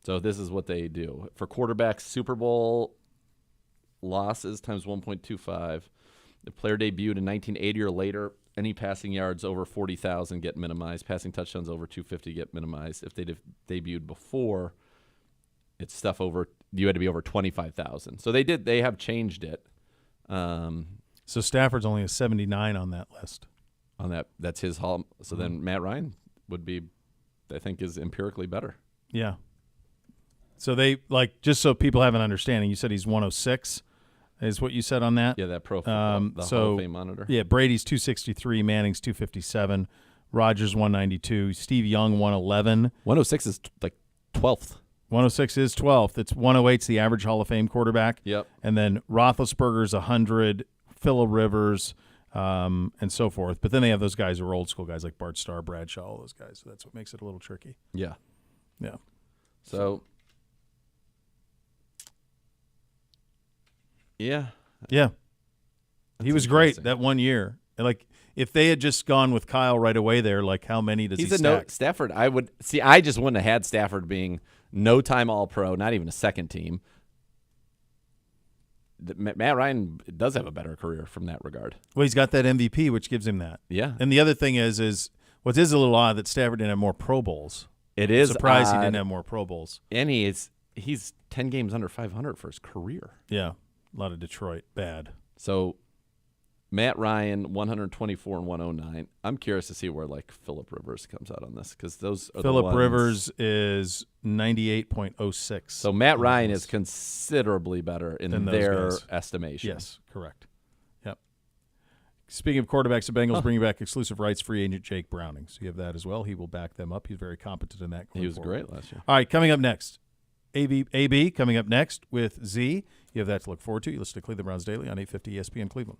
So this is what they do. For quarterbacks, Super Bowl losses times 1.25. The player debuted in 1980 or later. Any passing yards over 40,000 get minimized. Passing touchdowns over 250 get minimized. If they debuted before, it's stuff over. You had to be over 25,000. So they have changed it. So Stafford's only a 79 on that list. That's his hall. So then Matt Ryan would be, I think, is empirically better. Yeah. So they, like, just so people have an understanding, you said he's 106 is what you said on that? Yeah, that Pro Football, the Hall of Fame monitor. Yeah, Brady's 263, Manning's 257, Rodgers 192, Steve Young 111. 106 is like 12th. 106 is 12th. It's 108's the average Hall of Fame quarterback. Yep. And then Roethlisberger's 100, Phillip Rivers, and so forth. But then they have those guys who are old school guys like Bart Starr, Bradshaw, all those guys. So that's what makes it a little tricky. Yeah. Yeah. So yeah. Yeah. He was great that 1 year. Like, if they had just gone with Kyle right away there, like, how many does he stack? Stafford, I just wouldn't have had Stafford being no-time All-Pro, not even a second team. Matt Ryan does have a better career from that regard. Well, he's got that MVP, which gives him that. Yeah. And the other thing is what is a little odd that Stafford didn't have more Pro Bowls. It is surprised odd. He didn't have more Pro Bowls. And he's 10 games under 500 for his career. Yeah. A lot of Detroit. Bad. So Matt Ryan, 124 and 109. I'm curious to see where, like, Phillip Rivers comes out on this, because those are Phillip the ones. Rivers is 98.06. So Matt Ryan is considerably better in their estimation. Yes, correct. Yep. Speaking of quarterbacks, the Bengals bringing back exclusive rights free agent Jake Browning. So you have that as well. He will back them up. He's very competent in that. He was great last year. All right, coming up next. AB coming up next with Z. You have that to look forward to. You listen to Cleveland Browns Daily on 850 ESPN Cleveland.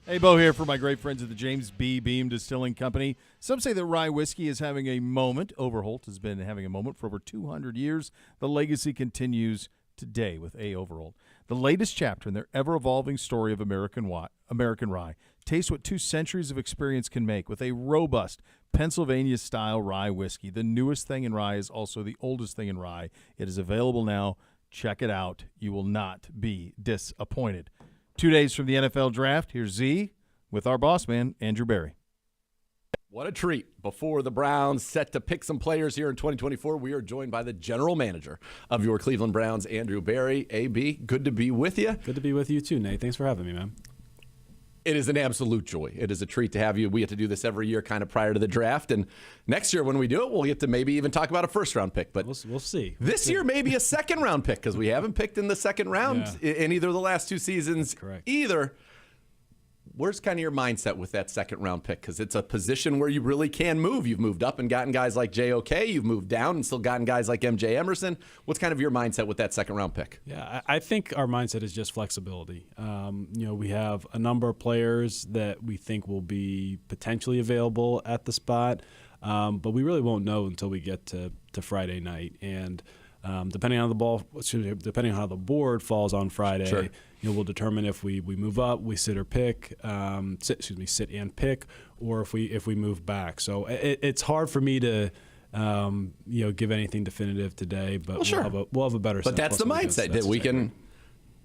Hey, Bo here for my great friends at the James B. Beam Distilling Company. Some say that rye whiskey is having a moment. Overholt has been having a moment for over 200 years. The legacy continues today with A. Overholt. The latest chapter in their ever-evolving story of American rye. Taste what 2 centuries of experience can make with a robust Pennsylvania-style rye whiskey. The newest thing in rye is also the oldest thing in rye. It is available now. Check it out. You will not be disappointed. 2 days from the NFL draft, here's Z with our boss man, Andrew Berry. What a treat. Before the Browns set to pick some players here in 2024, we are joined by the general manager of your Cleveland Browns, Andrew Berry. AB, good to be with you. Good to be with you too, Nate. Thanks for having me, man. It is an absolute joy. It is a treat to have you. We get to do this every year kind of prior to the draft. And next year when we do it, we'll get to maybe even talk about a first-round pick. But We'll see. This year maybe a second-round pick because we haven't picked in the second round in either of the last 2 seasons. Correct. Either. Where's kind of your mindset with that second-round pick? Because it's a position where you really can move. You've moved up and gotten guys like J.O.K. You've moved down and still gotten guys like M.J. Emerson. What's kind of your mindset with that second-round pick? Yeah, I think our mindset is just flexibility. We have a number of players that we think will be potentially available at the spot, but we really won't know until we get to Friday night. And depending on how the board falls on Friday, Sure. We'll determine if we move up, we sit and pick, or if we move back. So it's hard for me to give anything definitive today, but we'll have a better. But that's the mindset that we can.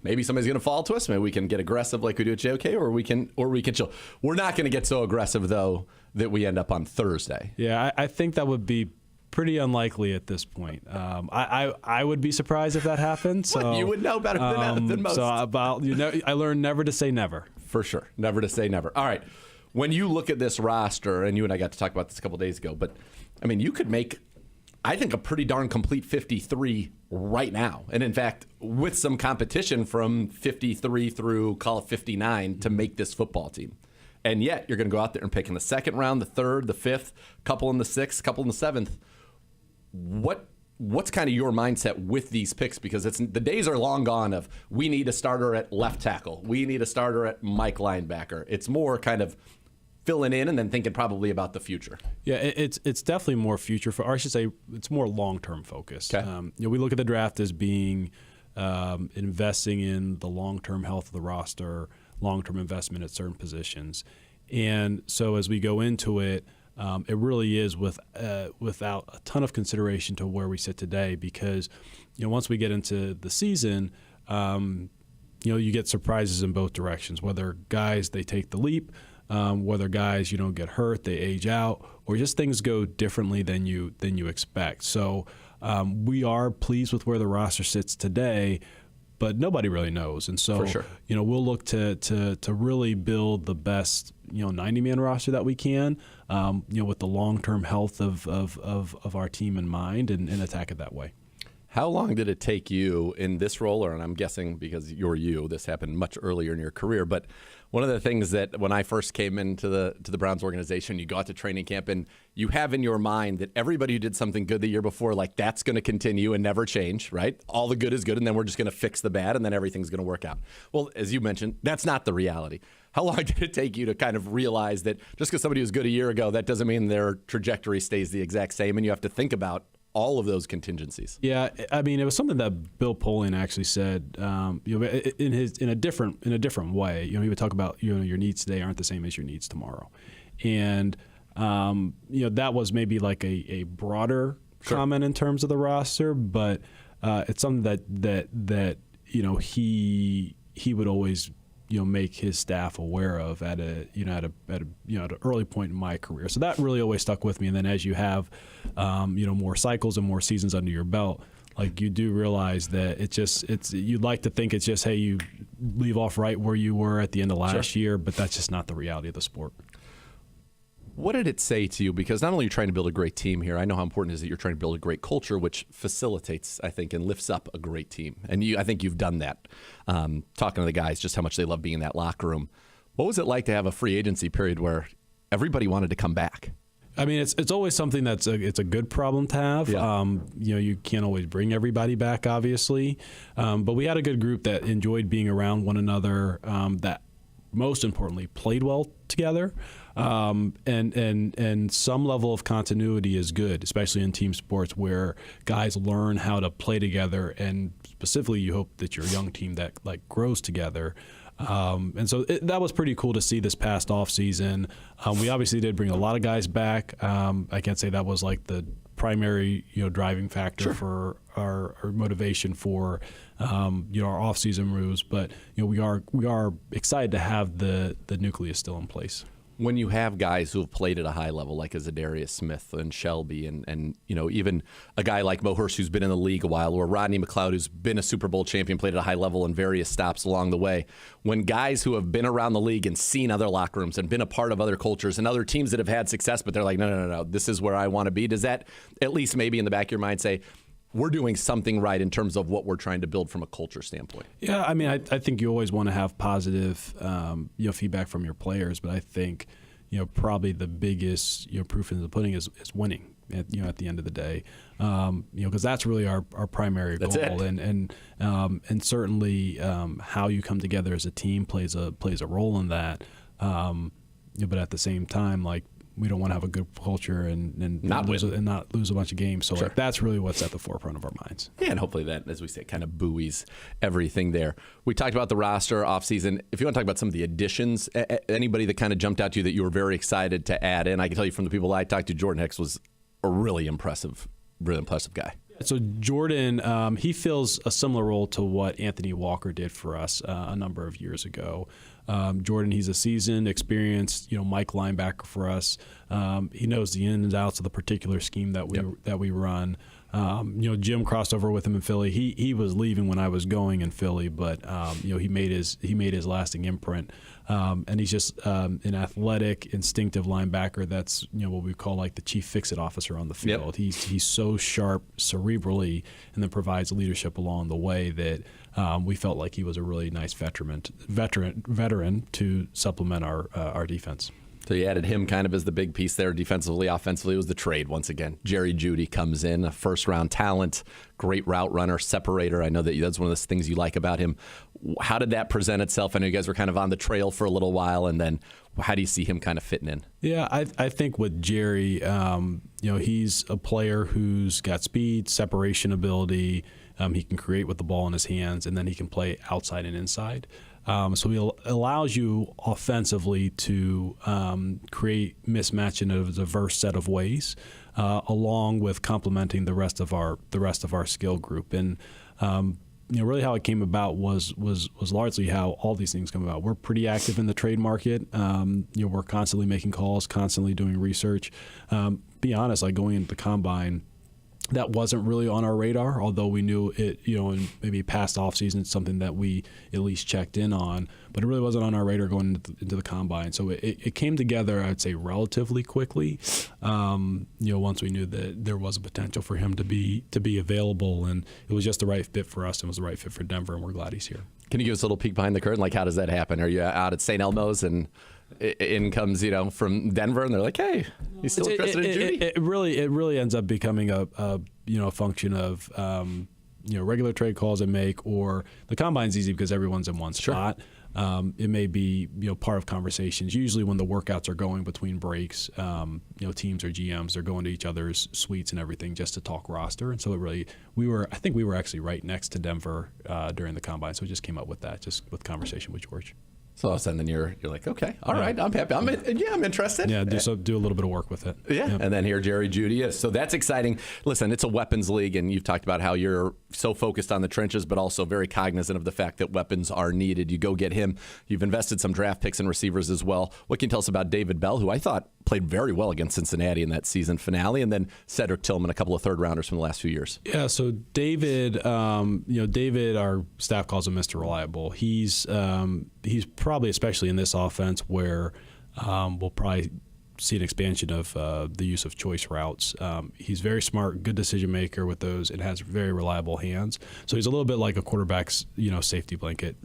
Maybe somebody's going to fall to us. Maybe we can get aggressive like we do at JOK, or we can chill. We're not going to get so aggressive though that we end up on Thursday. Yeah, I think that would be pretty unlikely at this point. I would be surprised if that happened. So you would know better than most. So I learned never to say never. For sure, never to say never. All right, when you look at this roster, and you and I got to talk about this a couple days ago, but I mean, you could make, I think, a pretty darn complete 53 right now, and in fact, with some competition from 53 through call it 59 to make this football team. And yet, you're going to go out there and pick in the second round, the third, the fifth, couple in the sixth, couple in the seventh. What's kind of your mindset with these picks? Because the days are long gone of we need a starter at left tackle, we need a starter at Mike linebacker. It's more kind of filling in and then thinking probably about the future. Yeah, it's definitely more future or I should say it's more long-term focused. Okay. We look at the draft as being investing in the long-term health of the roster, long-term investment at certain positions, and so as we go into it. It really is without a ton of consideration to where we sit today because, once we get into the season, you get surprises in both directions, whether guys, they take the leap, whether guys, get hurt, they age out, or just things go differently than you expect. So we are pleased with where the roster sits today, but nobody really knows. And so, For sure. We'll look to really build the best, 90-man roster that we can, with the long-term health of our team in mind and attack it that way. How long did it take you in this role, and I'm guessing because this happened much earlier in your career, but one of the things that when I first came into the Browns organization, you got to training camp and you have in your mind that everybody who did something good the year before, like that's going to continue and never change, right? All the good is good, and then we're just going to fix the bad, and then everything's going to work out. Well, as you mentioned, that's not the reality. How long did it take you to kind of realize that just because somebody was good a year ago, that doesn't mean their trajectory stays the exact same, and you have to think about all of those contingencies? Yeah, I mean, it was something that Bill Polian actually said, in a different way. He would talk about your needs today aren't the same as your needs tomorrow, and that was maybe like a broader comment in terms of the roster, but it's something that he would always make his staff aware of at an early point in my career. So that really always stuck with me. And then as you have more cycles and more seasons under your belt, like you do realize that you'd like to think it's just, hey, you leave off right where you were at the end of last year, but that's just not the reality of the sport. What did it say to you? Because not only are you trying to build a great team here, I know how important it is that you're trying to build a great culture, which facilitates, I think, and lifts up a great team. And I think you've done that. Talking to the guys, just how much they love being in that locker room. What was it like to have a free agency period where everybody wanted to come back? I mean, it's always something it's a good problem to have. Yeah. You can't always bring everybody back, obviously, but we had a good group that enjoyed being around one another. That most importantly, played well together. And some level of continuity is good, especially in team sports where guys learn how to play together, and specifically you hope that your young team that like grows together. And so that was pretty cool to see this past off season. We obviously did bring a lot of guys back. I can't say that was like the primary driving factor for our motivation for our off season moves, but we are excited to have the nucleus still in place. When you have guys who have played at a high level, like a Zadarius Smith and Shelby, and even a guy like Mo Hurst who's been in the league a while, or Rodney McLeod who's been a Super Bowl champion, played at a high level in various stops along the way. When guys who have been around the league and seen other locker rooms and been a part of other cultures and other teams that have had success, but they're like, no, this is where I want to be. Does that at least maybe in the back of your mind say, we're doing something right in terms of what we're trying to build from a culture standpoint? Yeah, I mean, I think you always want to have positive feedback from your players, but I think probably the biggest proof in the pudding is winning at the end of the day, because that's really our primary goal. And certainly how you come together as a team plays a role in that. But at the same time, like, we don't want to have a good culture and not lose a bunch of games. So like, that's really what's at the forefront of our minds. Yeah, and hopefully that, as we say, kind of buoys everything there. We talked about the roster offseason. If you want to talk about some of the additions, anybody that kind of jumped out to you that you were very excited to add in, I can tell you from the people I talked to, Jordan Hicks was a really impressive guy. So Jordan, he fills a similar role to what Anthony Walker did for us a number of years ago. Jordan, he's a seasoned, experienced, Mike linebacker for us. He knows the ins and outs of the particular scheme that we run. Jim crossed over with him in Philly. He was leaving when I was going in Philly, but he made his lasting imprint. And he's just an athletic, instinctive linebacker. That's what we call like the chief fix-it officer on the field. Yep. He's so sharp cerebrally, and then provides leadership along the way that we felt like he was a really nice veteran to supplement our defense. So you added him kind of as the big piece there defensively. Offensively, it was the trade once again. Jerry Jeudy comes in, a first-round talent, great route runner, separator. I know that's one of the things you like about him. How did that present itself? I know you guys were kind of on the trail for a little while, and then how do you see him kind of fitting in? Yeah, I think with Jerry, he's a player who's got speed, separation ability. He can create with the ball in his hands, and then he can play outside and inside. So he allows you offensively to create mismatch in a diverse set of ways, along with complementing the rest of our skill group. And really how it came about was largely how all these things come about. We're pretty active in the trade market. We're constantly making calls, constantly doing research. Be honest, like going into the combine, that wasn't really on our radar, although we knew it, in maybe past off season, it's something that we at least checked in on, but it really wasn't on our radar going into the combine. So it came together, I'd say, relatively quickly. Once we knew that there was a potential for him to be available, and it was just the right fit for us and was the right fit for Denver, and we're glad he's here. Can you give us a little peek behind the curtain? Like, how does that happen? Are you out at St. Elmo's and in comes, from Denver, and they're like, "Hey, he's still interested in Jeudy"? It really ends up becoming a function of regular trade calls I make, or the combine's easy because everyone's in one spot. It may be part of conversations. Usually when the workouts are going between breaks, teams or GMs are going to each other's suites and everything just to talk roster. And so I think we were actually right next to Denver during the combine, so we just came up with that just with conversation with George. So all of a sudden, then you're like, okay, all right, I'm happy. I'm interested. Yeah, do a little bit of work with it. Yeah, and then here Jerry Jeudy is. So that's exciting. Listen, it's a weapons league, and you've talked about how you're so focused on the trenches, but also very cognizant of the fact that weapons are needed. You go get him. You've invested some draft picks and receivers as well. What can you tell us about David Bell, who I thought played very well against Cincinnati in that season finale, and then Cedric Tillman, a couple of third-rounders from the last few years? Yeah, so David, our staff calls him Mr. Reliable. He's probably, especially in this offense, where we'll probably see an expansion of the use of choice routes. He's very smart, good decision maker with those, and has very reliable hands. So he's a little bit like a quarterback's safety blanket.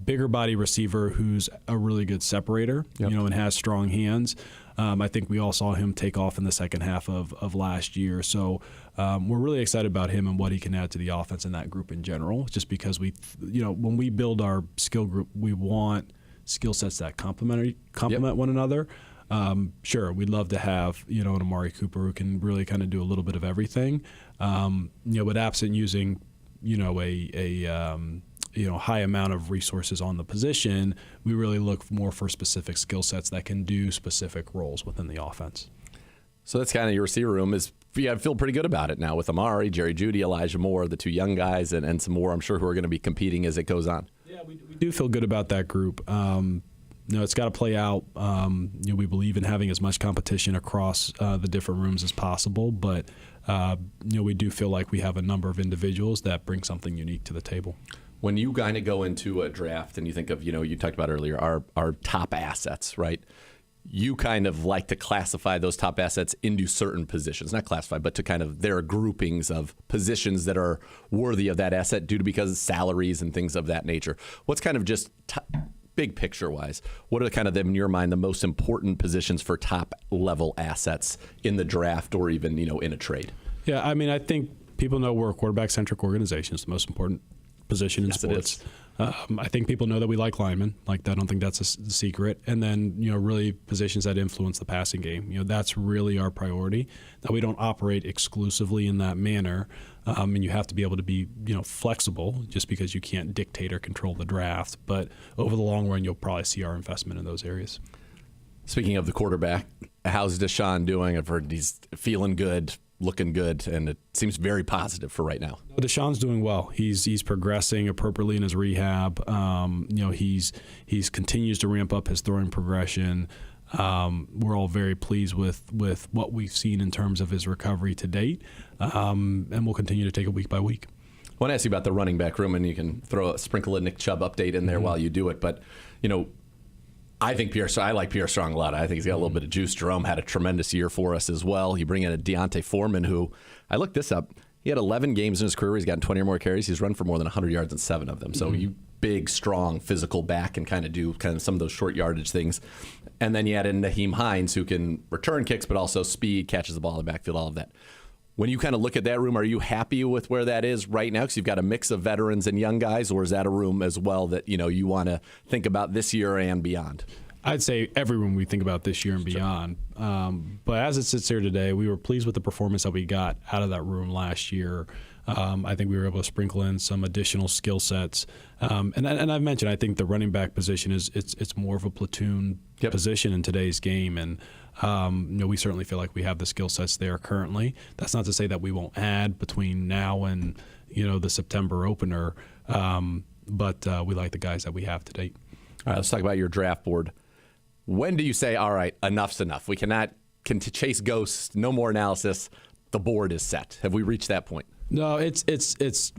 Bigger body receiver who's a really good separator, and has strong hands. I think we all saw him take off in the second half of last year. So we're really excited about him and what he can add to the offense and that group in general, just because when we build our skill group, we want skill sets that complement one another. Sure, we'd love to have an Amari Cooper who can really kind of do a little bit of everything. But absent using a high amount of resources on the position, we really look more for specific skill sets that can do specific roles within the offense. So that's kind of your receiver room. I feel pretty good about it now with Amari, Jerry Jeudy, Elijah Moore, the two young guys, and some more I'm sure who are going to be competing as it goes on. Yeah, we do feel good about that group. It's got to play out. We believe in having as much competition across the different rooms as possible, but we do feel like we have a number of individuals that bring something unique to the table. When you kind of go into a draft and you think of, you talked about earlier, our top assets, right? You kind of like to classify those top assets into certain positions, not classify, but to kind of, there are groupings of positions that are worthy of that asset because of salaries and things of that nature. What's kind of just big picture wise, what are kind of, in your mind, the most important positions for top level assets in the draft or even, in a trade? Yeah, I mean, I think people know we're a quarterback centric organization. It's the most important position in sports. I think people know that we like linemen. I don't think that's a secret. And then, really positions that influence the passing game. That's really our priority. Now, we don't operate exclusively in that manner. And you have to be able to be, flexible just because you can't dictate or control the draft. But over the long run, you'll probably see our investment in those areas. Speaking of the quarterback, how's Deshaun doing? I've heard he's feeling good, looking good, and it seems very positive for right now. Deshaun's doing well. He's progressing appropriately in his rehab. He's continues to ramp up his throwing progression. We're all very pleased with what we've seen in terms of his recovery to date, and we'll continue to take it week by week. I want to ask you about the running back room, and you can sprinkle a Nick Chubb update in there while you do it. But I like Pierre Strong a lot. I think he's got a little bit of juice. Jerome had a tremendous year for us as well. You bring in a Deontay Foreman, who I looked this up. He had 11 games in his career. He's gotten 20 or more carries. He's run for more than 100 yards in 7 of them. So you big, strong, physical back and kind of some of those short yardage things. And then you add in Naheem Hines, who can return kicks, but also speed, catches the ball in the backfield, all of that. When you kind of look at that room, are you happy with where that is right now? Because you've got a mix of veterans and young guys, or is that a room as well that you want to think about this year and beyond? I'd say every room we think about this year and beyond. But as it sits here today, we were pleased with the performance that we got out of that room last year. I think we were able to sprinkle in some additional skill sets. And I've mentioned, I think the running back position it's more of a platoon position in today's game. And we certainly feel like we have the skill sets there currently. That's not to say that we won't add between now and the September opener. But we like the guys that we have to date. All right, let's talk about your draft board. When do you say, all right, enough's enough? We cannot chase ghosts, no more analysis. The board is set. Have we reached that point? No, it's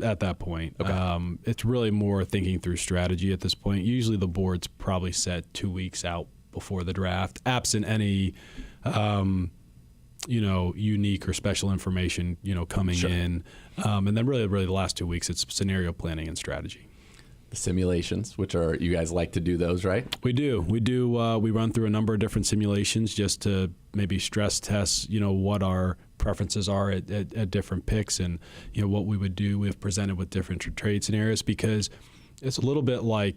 at that point. Okay. It's really more thinking through strategy at this point. Usually the board's probably set 2 weeks out before the draft, absent any unique or special information coming in. And then really the last 2 weeks, it's scenario planning and strategy. The simulations, which are, you guys like to do those, right? We do. We run through a number of different simulations just to maybe stress test, what our preferences are at different picks and, what we would do if presented with different trade scenarios, because it's a little bit like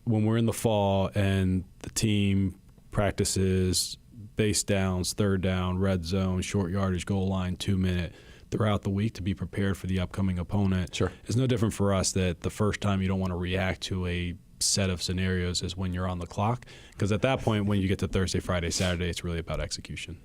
when we're in the fall and the team practices base downs, third down, red zone, short yardage, goal line, 2-minute throughout the week to be prepared for the upcoming opponent. Sure. It's no different for us that the first time you don't want to react to a set of scenarios is when you're on the clock, because at that point when you get to Thursday, Friday, Saturday, it's really about execution.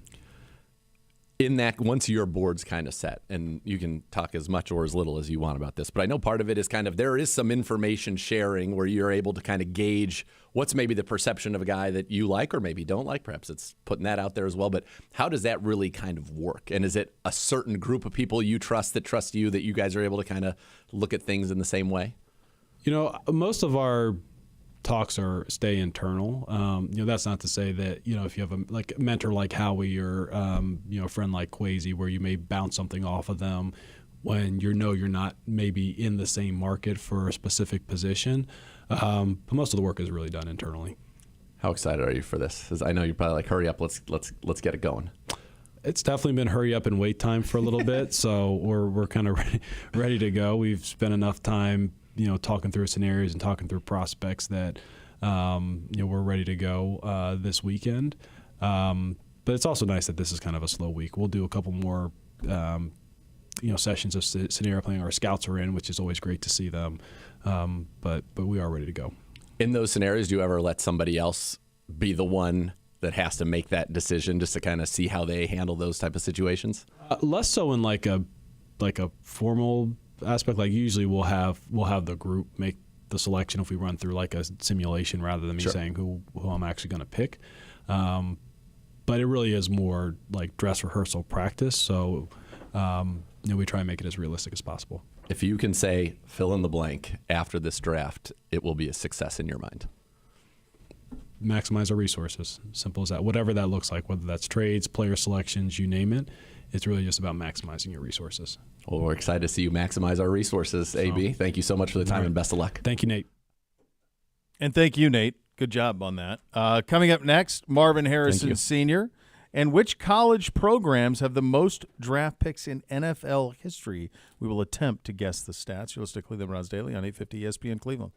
In that, once your board's kind of set, and you can talk as much or as little as you want about this, but I know part of it is kind of, there is some information sharing where you're able to kind of gauge what's maybe the perception of a guy that you like or maybe don't like. Perhaps it's putting that out there as well, but how does that really kind of work? And is it a certain group of people you trust that trust you, that you guys are able to kind of look at things in the same way? Most of our talks stay internal. That's not to say that, if you have a mentor like Howie or, a friend like Kwesi, where you may bounce something off of them when you're not maybe in the same market for a specific position. But most of the work is really done internally. How excited are you for this? 'Cause I know you're probably like, hurry up, let's get it going. It's definitely been hurry up and wait time for a little bit. So we're kind of ready to go. We've spent enough time talking through scenarios and talking through prospects that We're ready to go this weekend. But it's also nice that this is kind of a slow week. We'll do a couple more, sessions of scenario playing. Our scouts are in, which is always great to see them. But we are ready to go. In those scenarios, do you ever let somebody else be the one that has to make that decision just to kind of see how they handle those type of situations? Less so in like a formal aspect. Like usually we'll have the group make the selection if we run through like a simulation rather than me saying who I'm actually going to pick. But it really is more like dress rehearsal practice. So we try and make it as realistic as possible. If you can say fill in the blank after this draft, it will be a success in your mind. Maximize our resources. Simple as that. Whatever that looks like, whether that's trades, player selections, you name it, it's really just about maximizing your resources. Well, we're excited to see you maximize our resources, AB. Thank you so much for the time and best of luck. Thank you, Nate. And thank you, Nate. Good job on that. Coming up next, Marvin Harrison Sr. And which college programs have the most draft picks in NFL history? We will attempt to guess the stats. You're listening to Cleveland Browns Daily on 850 ESPN Cleveland.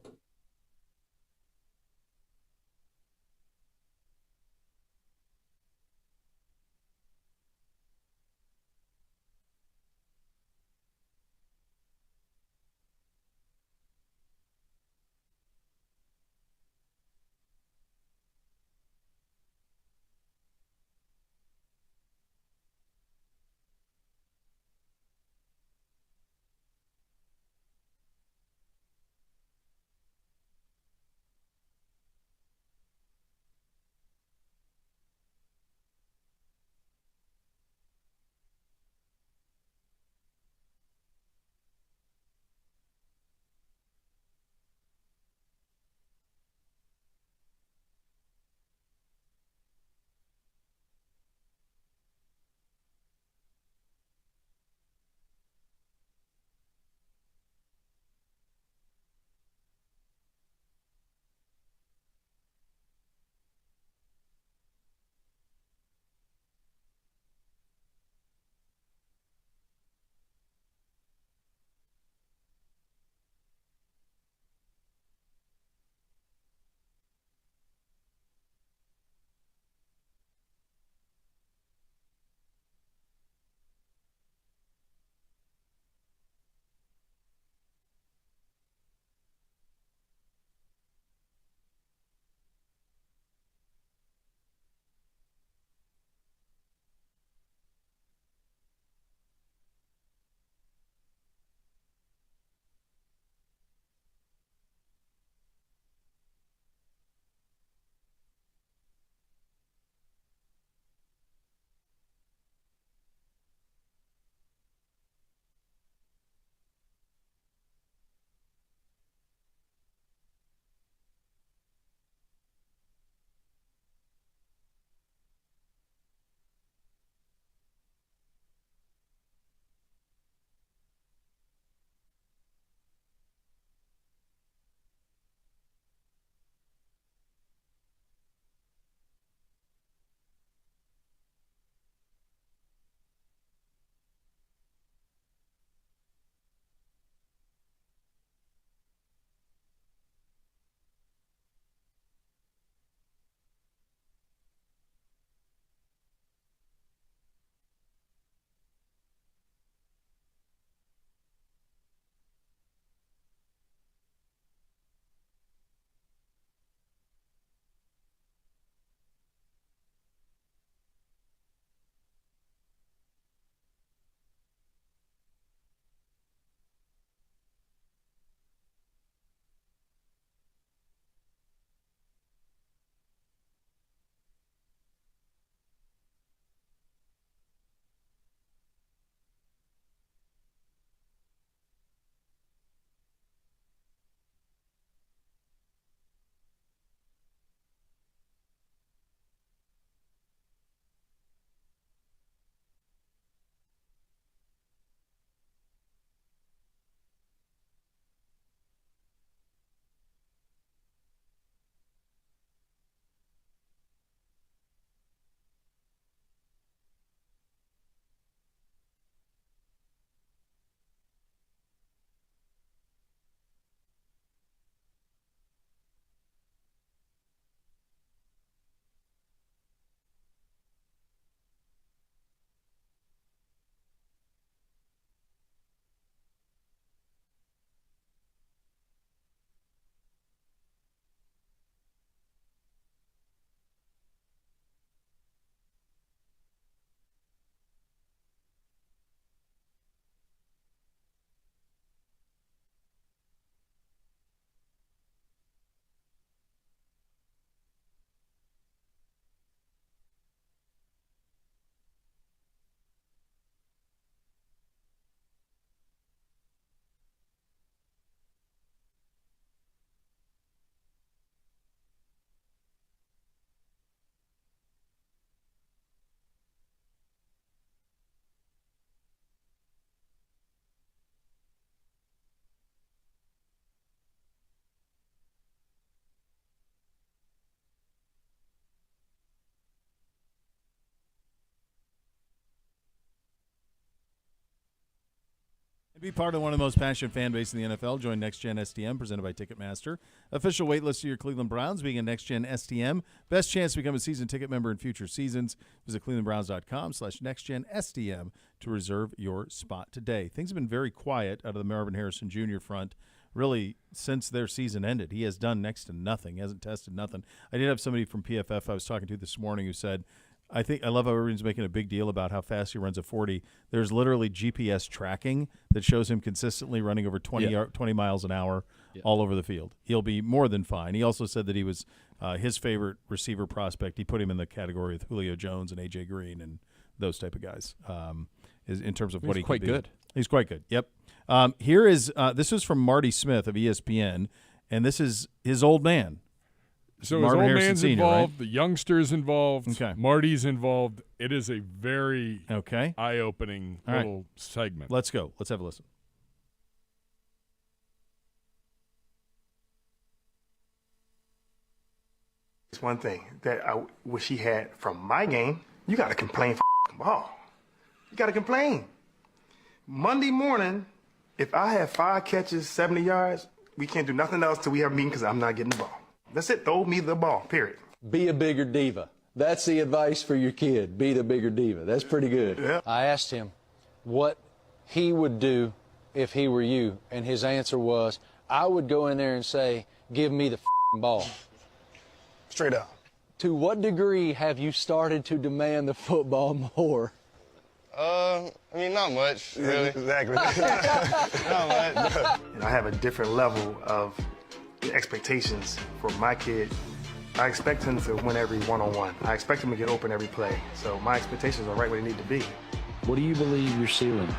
Be part of one of the most passionate fan base in the NFL. Join Next Gen STM, presented by Ticketmaster. Official waitlist to your Cleveland Browns. Being a Next Gen STM, best chance to become a season ticket member in future seasons. Visit clevelandbrowns.com/nextgenstm to reserve your spot today. Things have been very quiet out of the Marvin Harrison Jr. front, really, since their season ended. He has done next to nothing. He hasn't tested nothing. I did have somebody from PFF I was talking to this morning who said, I love how everyone's making a big deal about how fast he runs a 40. There's literally GPS tracking that shows him consistently running over 20 miles an hour all over the field. He'll be more than fine. He also said that he was his favorite receiver prospect. He put him in the category with Julio Jones and A.J. Green and those type of guys in terms of what he can be. He's quite good. He's quite good, yep. Here is this was from Marty Smith of ESPN, and this is his old man. So Marvin his old Harrison man's Sr., involved, right? the youngster's involved, Okay. Marty's involved. It is a very Okay. eye-opening All right. little segment. Let's go. Let's have a listen. It's one thing that I wish he had from my game. You got to complain for ball. You got to complain. Monday morning, if I have 5 catches, 70 yards, we can't do nothing else till we have a meeting because I'm not getting the ball. That's it. Throw me the ball, period. Be a bigger diva. That's the advice for your kid. Be the bigger diva. That's pretty good. Yeah. I asked him what he would do if he were you, and his answer was, I would go in there and say, give me the ball. Straight up. To what degree have you started to demand the football more? I mean, not much, really. Exactly. Not much. And I have a different level of expectations for my kid. I expect him to win every one-on-one. I expect him to get open every play. So my expectations are right where they need to be. What do you believe your ceiling is?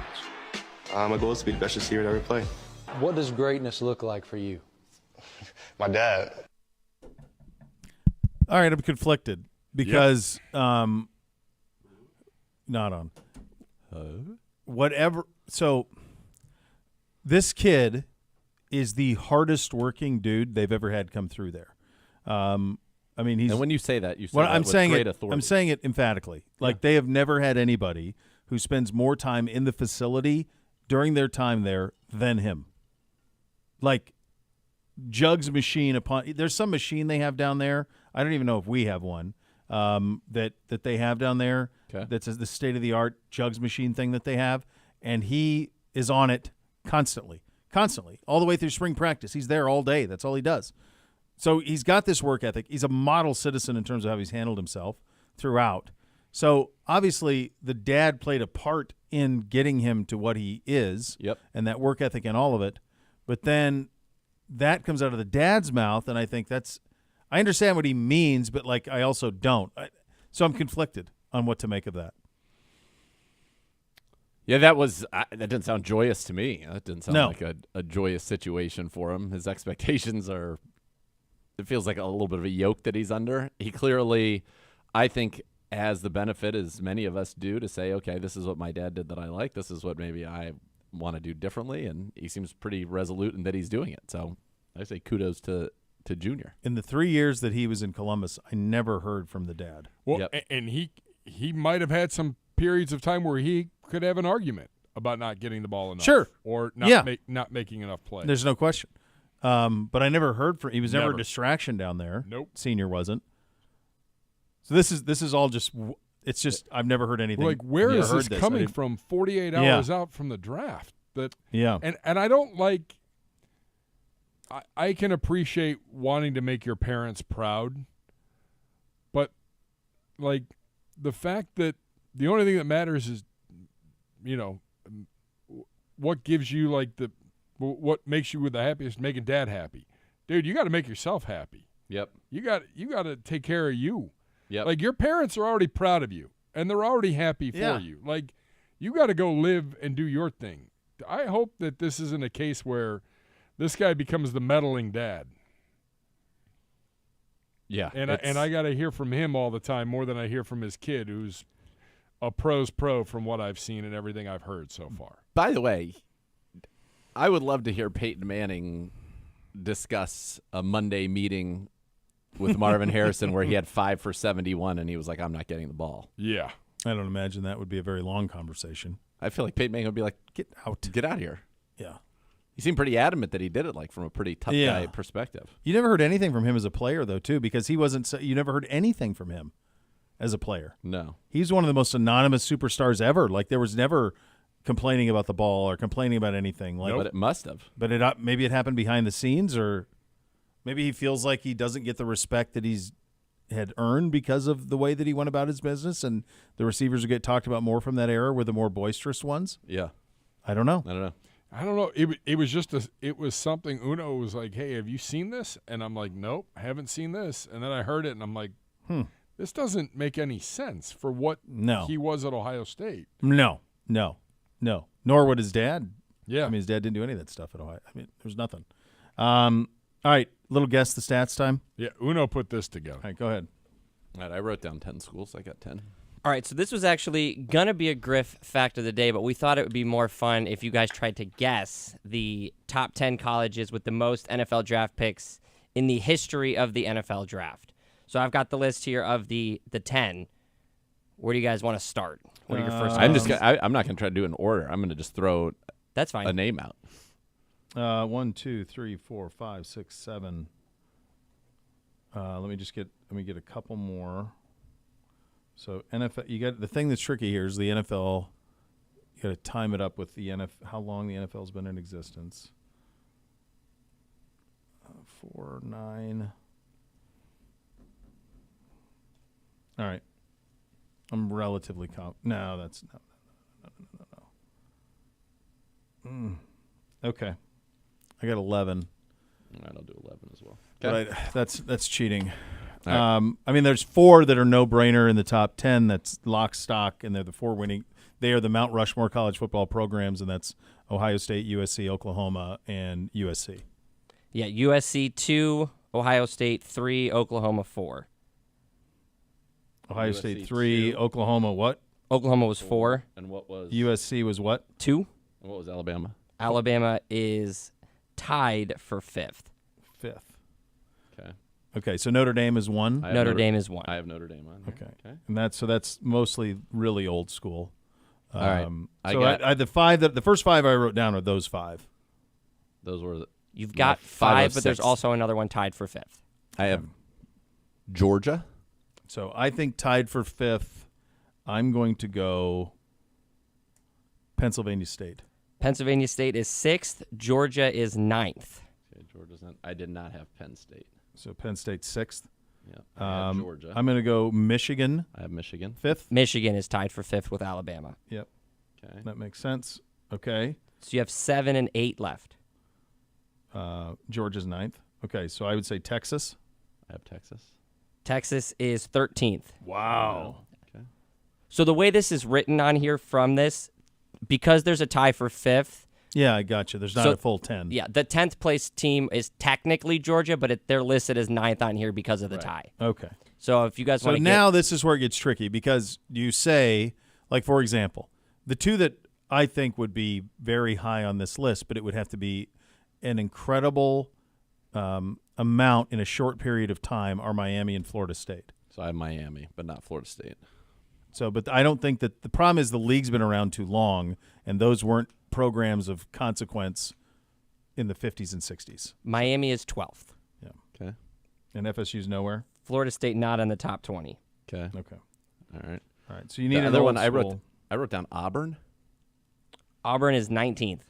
My goal is to be the best receiver at every play. What does greatness look like for you? My dad. All right, I'm conflicted because not on. Whatever. So this kid is the hardest working dude they've ever had come through there. I mean, he's. And when you say that, you say Well, that I'm with saying great it. authority. I'm saying it emphatically. Like they have never had anybody who spends more time in the facility during their time there than him. Like Jug's machine there's some machine they have down there. I don't even know if we have one that they have down there. Okay. That's the state of the art Jug's machine thing that they have, and he is on it constantly, all the way through spring practice. He's there all day. That's all he does. So he's got this work ethic. He's a model citizen in terms of how he's handled himself throughout. So obviously the dad played a part in getting him to what he is. Yep. And that work ethic and all of it. But then that comes out of the dad's mouth, and I think I understand what he means, but like I also don't. So I'm conflicted on what to make of that. Yeah, that didn't sound joyous to me. That didn't sound No. like a joyous situation for him. His expectations are. It feels like a little bit of a yoke that he's under. He clearly, I think, has the benefit, as many of us do, to say, okay, this is what my dad did that I like. This is what maybe I want to do differently, and he seems pretty resolute in that he's doing it. So I say kudos to Junior. In the 3 years that he was in Columbus, I never heard from the dad. Well, Yep. and he might have had some periods of time where he could have an argument about not getting the ball enough. Sure. Or not, Yeah. not making enough plays. There's no question. But I never heard from. He was never Never. a distraction down there. Nope. Senior wasn't. So this is all just. It's just I've never heard anything. Like, where Never is heard this I coming didn't- from 48 Yeah. hours out from the draft? Yeah. And I don't like – I can appreciate wanting to make your parents proud, but, like, the fact that the only thing that matters is, you know, what gives you, like, what makes you the happiest, making dad happy. Dude, you got to make yourself happy. Yep. You got to take care of you. Yep. Like, your parents are already proud of you, and they're already happy for Yeah. you. Like, you got to go live and do your thing. I hope that this isn't a case where this guy becomes the meddling dad. Yeah. And I got to hear from him all the time more than I hear from his kid, who's a pro's pro from what I've seen and everything I've heard so far. By the way, I would love to hear Peyton Manning discuss a Monday meeting with Marvin Harrison where he had 5 for 71 and he was like, I'm not getting the ball. Yeah. I don't imagine that would be a very long conversation. I feel like Peyton Manning would be like, Get out. get out of here. Yeah. He seemed pretty adamant that he did it, like from a pretty tough guy perspective. You never heard anything from him as a player, though, too, because he wasn't. You never heard anything from him as a player. No. He's one of the most anonymous superstars ever. Like, there was never complaining about the ball or complaining about anything. Like, But it must have. But maybe it happened behind the scenes, or maybe he feels like he doesn't get the respect that he's had earned because of the way that he went about his business, and the receivers who get talked about more from that era were the more boisterous ones. Yeah. I don't know. I don't know. It was just it was something. Uno was like, "Hey, have you seen this?" And I'm like, "Nope, I haven't seen this." And then I heard it, and I'm like, "This doesn't make any sense for what he was at Ohio State." No. Nor would his dad. Yeah. I mean, his dad didn't do any of that stuff at Ohio. I mean, there's nothing. All right, little guess the stats time. Yeah, Uno put this together. All right, go ahead. All right, I wrote down 10 schools. I got 10. All right, so this was actually going to be a Griff fact of the day, but we thought it would be more fun if you guys tried to guess the top 10 colleges with the most NFL draft picks in the history of the NFL draft. So I've got the list here of the 10. Where do you guys want to start? What are your first I'm not going to try to do an order. I'm going to just throw That's fine. a name out. 1, 2, 3, 4, 5, 6, 7. Let me get a couple more. So NFL, you got the thing that's tricky here is the NFL. You got to time it up with the NFL. How long the NFL's been in existence? 4, 9. All right. I'm relatively No, that's no. Okay. I got 11. All right, I'll do 11 as well. But that's cheating. All right. I mean, there's 4 that are no-brainer in the top 10. That's lock, stock, and they're the 4 winning. They are the Mount Rushmore college football programs, and that's Ohio State, USC, Oklahoma, and USC. Yeah, USC 2, Ohio State 3, Oklahoma 4. Ohio USC State 3, 2. Oklahoma what? Oklahoma was 4. And what was USC was what? 2. And what was Alabama? Alabama is tied for 5th. 5th. Okay. Okay, so Notre Dame is 1. I have Notre Dame is 1. I have Notre Dame on here. Okay. And that's mostly really old school. All right. The first 5 I wrote down are those 5. Those were You've got 5 5, of but there's 6. also another one tied for 5th. I have Georgia. So I think tied for 5th, I'm going to go Pennsylvania State. Pennsylvania State is 6th. Georgia is 9th. Okay, Georgia's not. I did not have Penn State. So Penn State 6th. Yeah. I have Georgia. I'm going to go Michigan I have Michigan. 5th. Michigan is tied for 5th with Alabama. Yep, Okay. that makes sense. Okay. So you have 7 and 8 left. Georgia's 9th. Okay, so I would say Texas. I have Texas. Texas is 13th. Wow. Okay. So the way this is written on here from this, because there's a tie for 5th. Yeah, I got you. There's not a full 10. Yeah, the 10th place team is technically Georgia, but they're listed as 9th on here because of the tie. Okay. So if you guys So want to now this is where it gets tricky because you say, like, for example, the 2 that I think would be very high on this list, but it would have to be an incredible amount in a short period of time are Miami and Florida State. So I have Miami, but not Florida State. So, but I don't think that the problem is the league's been around too long, and those weren't programs of consequence in the 50s and 60s. Miami is 12th. Yeah. Okay. And FSU's nowhere? Florida State not in the top 20. Okay. Okay. All right. All right. So you need The an other old one I school. wrote down Auburn. Auburn is 19th.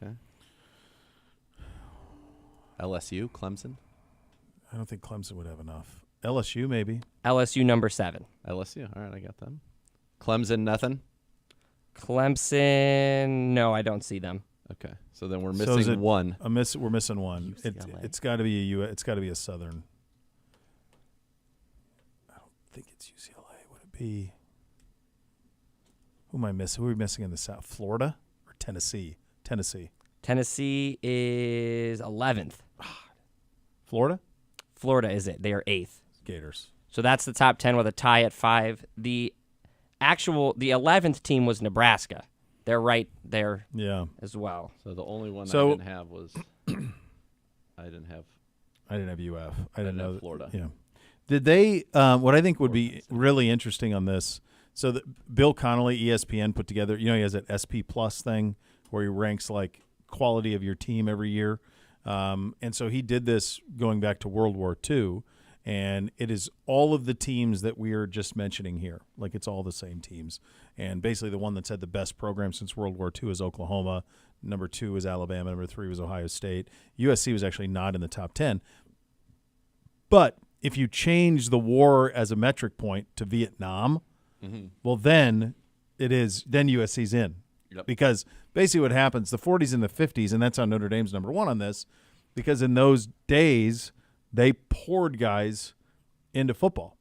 Okay. LSU, Clemson. I don't think Clemson would have enough. LSU maybe. LSU number 7. LSU. All right, I got them. Clemson, nothing. Clemson, no, I don't see them. Okay. So then we're So is missing it one. We're missing one. UCLA. It's got to be it's got to be a Southern. I don't think it's UCLA. Would it be? Who am I missing? Who are we missing in the South? Florida or Tennessee? Tennessee. Tennessee is 11th. Florida. Florida is it. They are 8th. Gators. So that's the top 10 with a tie at 5. The 11th team was Nebraska. They're right there Yeah. as well. So the only one So- I didn't have was I didn't have UF. I didn't know have that- Florida. Yeah. Did they? What I think would be really interesting on this. So Bill Connolly, ESPN, put together. You know, he has that SP Plus thing where he ranks like quality of your team every year. And so he did this going back to World War II, and it is all of the teams that we are just mentioning here. Like, it's all the same teams. And basically the one that's had the best program since World War II is Oklahoma. Number 2 was Alabama. Number 3 was Ohio State. USC was actually not in the top 10. But if you change the war as a metric point to Vietnam, well, then USC's in. Yep. Because basically what happens, the 40s and the 50s, and that's how Notre Dame's number 1 on this, because in those days they poured guys into football.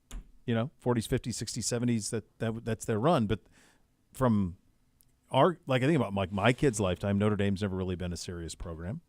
40s, 50s, 60s, 70s, that's their run. But from I think about my kid's lifetime, Notre Dame's never really been a serious program.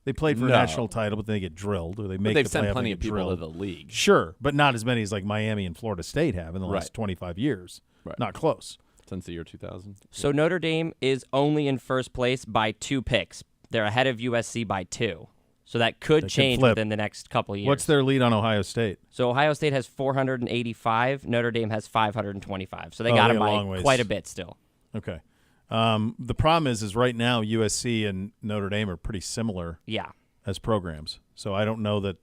They played for a national title, but then they get drilled, or they make. But they've the sent playoff plenty and of get people drilled. to the league. Sure, but not as many as like Miami and Florida State have in the last 25 years. Right. Not close. Since the year 2000. So Notre Dame is only in first place by 2 picks. They're ahead of USC by 2. So that could change flip. within the next couple of years. What's their lead on Ohio State? So Ohio State has 485. Notre Dame has 525. So they Oh, got they them got a by long ways. quite a bit still. Okay. The problem is right now USC and Notre Dame are pretty similar Yeah. as programs. So I don't know that.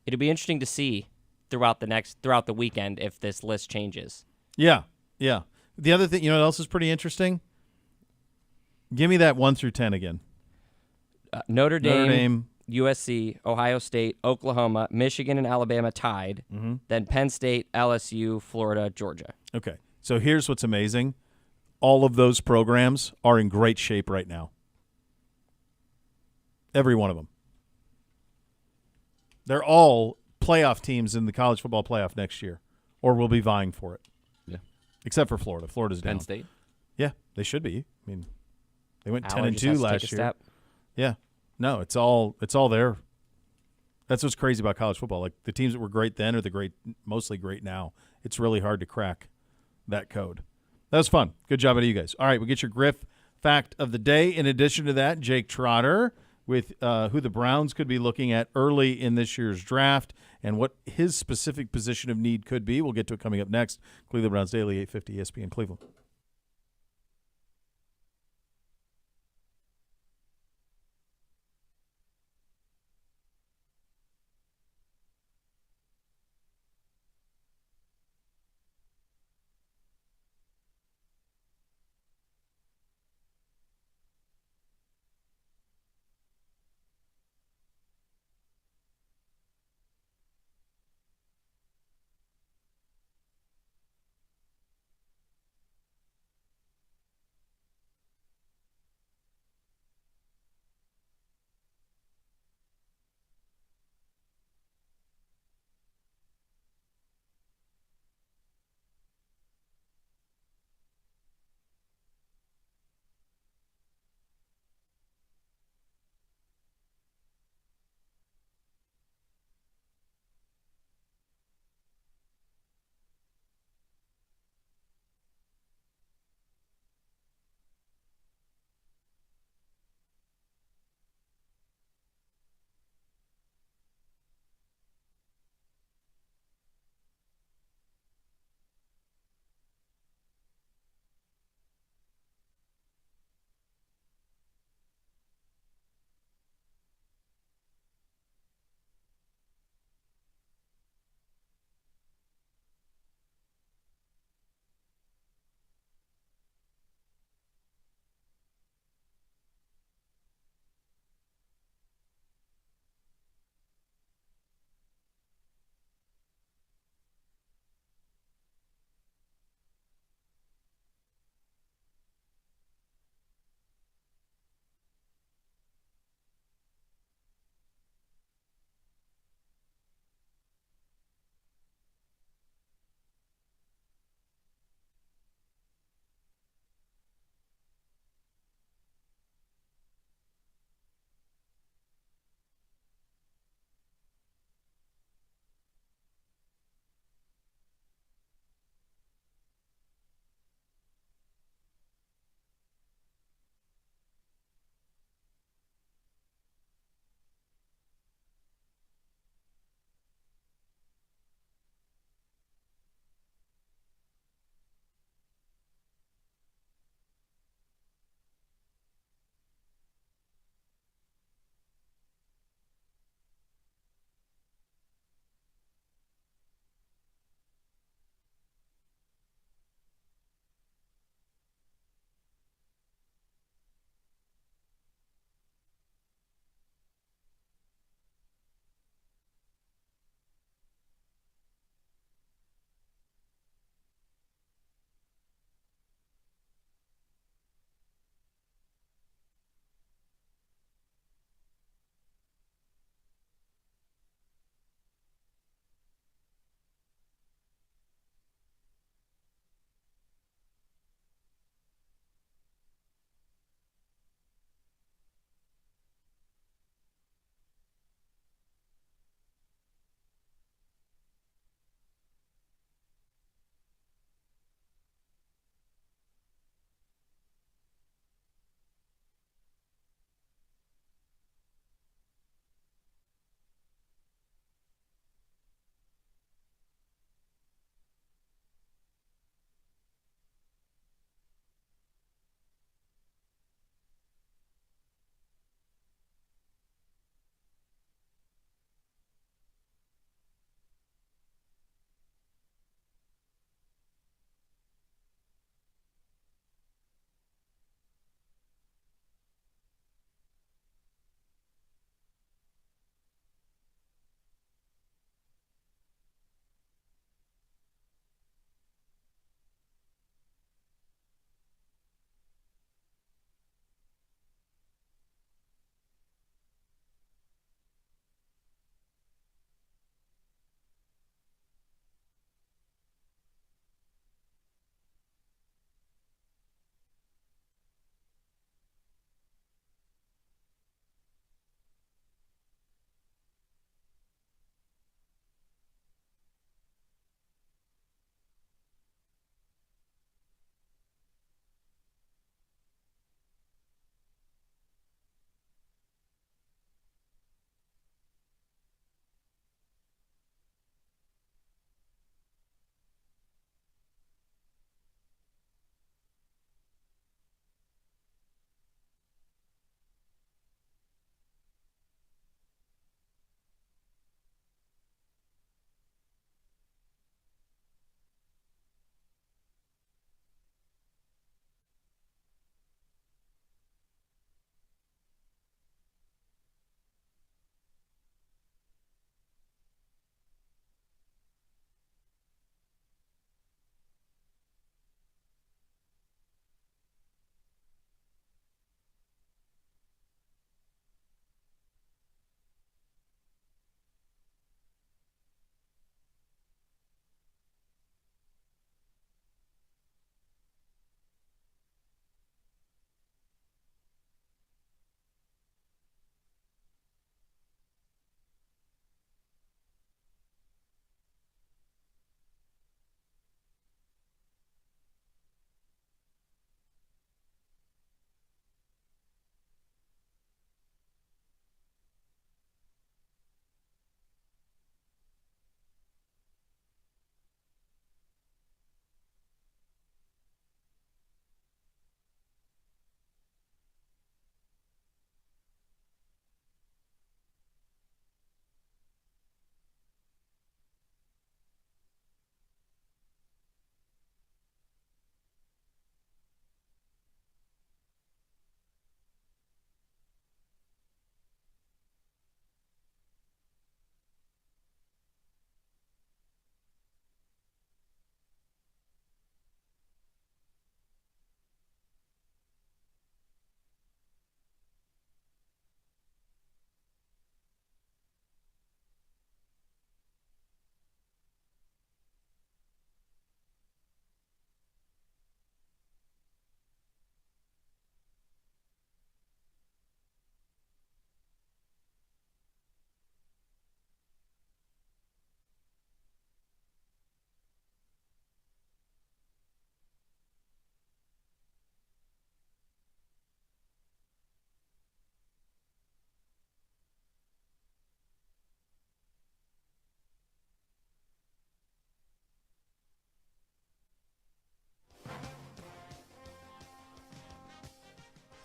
It'll be interesting to see throughout the weekend if this list changes. Yeah, yeah. The other thing, what else is pretty interesting? Give me that 1 through 10 again. Notre Dame, Notre Dame. USC, Ohio State, Oklahoma, Michigan, and Alabama tied. Mm-hmm. Then Penn State, LSU, Florida, Georgia. Okay. So here's what's amazing. All of those programs are in great shape right now. Every one of them. They're all playoff teams in the college football playoff next year, or will be vying for it. Yeah. Except for Florida. Florida's down. Penn State. Yeah, they should be. I mean, they went Allen 10-2 just has to last take a year. step. Yeah. No, it's all there. That's what's crazy about college football. Like, the teams that were great then are mostly great now. It's really hard to crack that code. That was fun. Good job out of you guys. All right, we get your Griff fact of the day. In addition to that, Jake Trotter with who the Browns could be looking at early in this year's draft and what his specific position of need could be. We'll get to it coming up next. Cleveland Browns Daily, 850 ESPN Cleveland.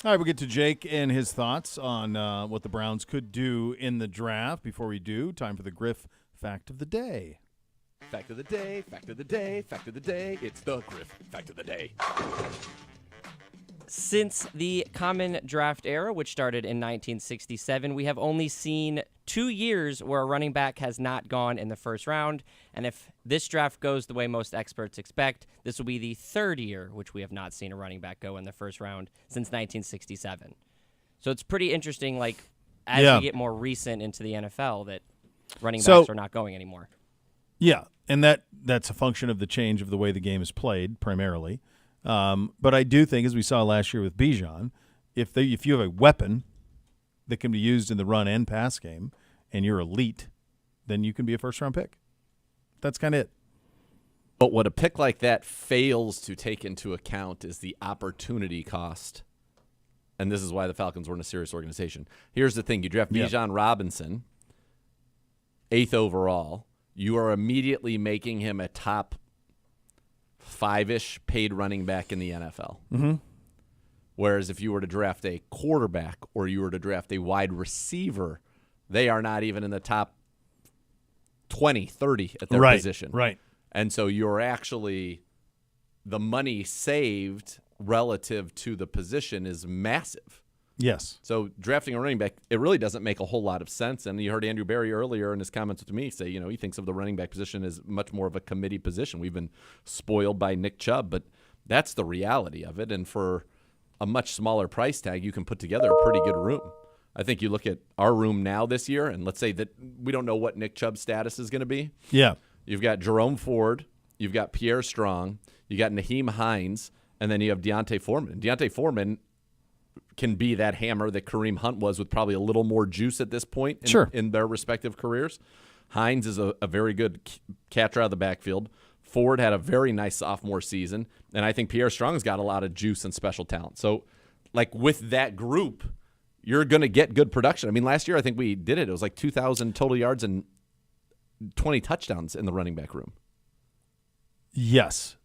All right, we'll get to Jake and his thoughts on what the Browns could do in the draft. Before we do, time for the Griff Fact of the Day. Fact of the day, fact of the day, fact of the day. It's the Griff Fact of the Day. Since the Common Draft era, which started in 1967, we have only seen 2 years where a running back has not gone in the first round. And if this draft goes the way most experts expect, this will be the 3rd year which we have not seen a running back go in the first round since 1967. So it's pretty interesting, like, as we get more recent into the NFL, that running backs are not going anymore. Yeah, and that's a function of the change of the way the game is played, primarily. But I do think, as we saw last year with Bijan, if you have a weapon that can be used in the run and pass game, and you're elite, then you can be a first-round pick. That's kind of it. But what a pick like that fails to take into account is the opportunity cost. And this is why the Falcons weren't a serious organization. Here's the thing. You draft Bijan Robinson, 8th overall. You are immediately making him a top 5-ish paid running back in the NFL. Mm-hmm. Whereas if you were to draft a quarterback or you were to draft a wide receiver, they are not even in the top 20, 30 at their position. Right. And so you're actually, the money saved relative to the position is massive. Yes. So drafting a running back, it really doesn't make a whole lot of sense. And you heard Andrew Berry earlier in his comments to me say, he thinks of the running back position as much more of a committee position. We've been spoiled by Nick Chubb, but that's the reality of it. And for a much smaller price tag, you can put together a pretty good room. I think you look at our room now this year, and let's say that we don't know what Nick Chubb's status is going to be. Yeah. You've got Jerome Ford, you've got Pierre Strong, you got Naheem Hines, and then you have Deontay Foreman. Deontay Foreman can be that hammer that Kareem Hunt was, with probably a little more juice at this point in their respective careers. Hines is a very good catcher out of the backfield. Ford had a very nice sophomore season, and I think Pierre Strong's got a lot of juice and special talent. So, like, with that group, you're going to get good production. I mean, last year I think we did it. It was like 2,000 total yards and 20 touchdowns in the running back room. Yes.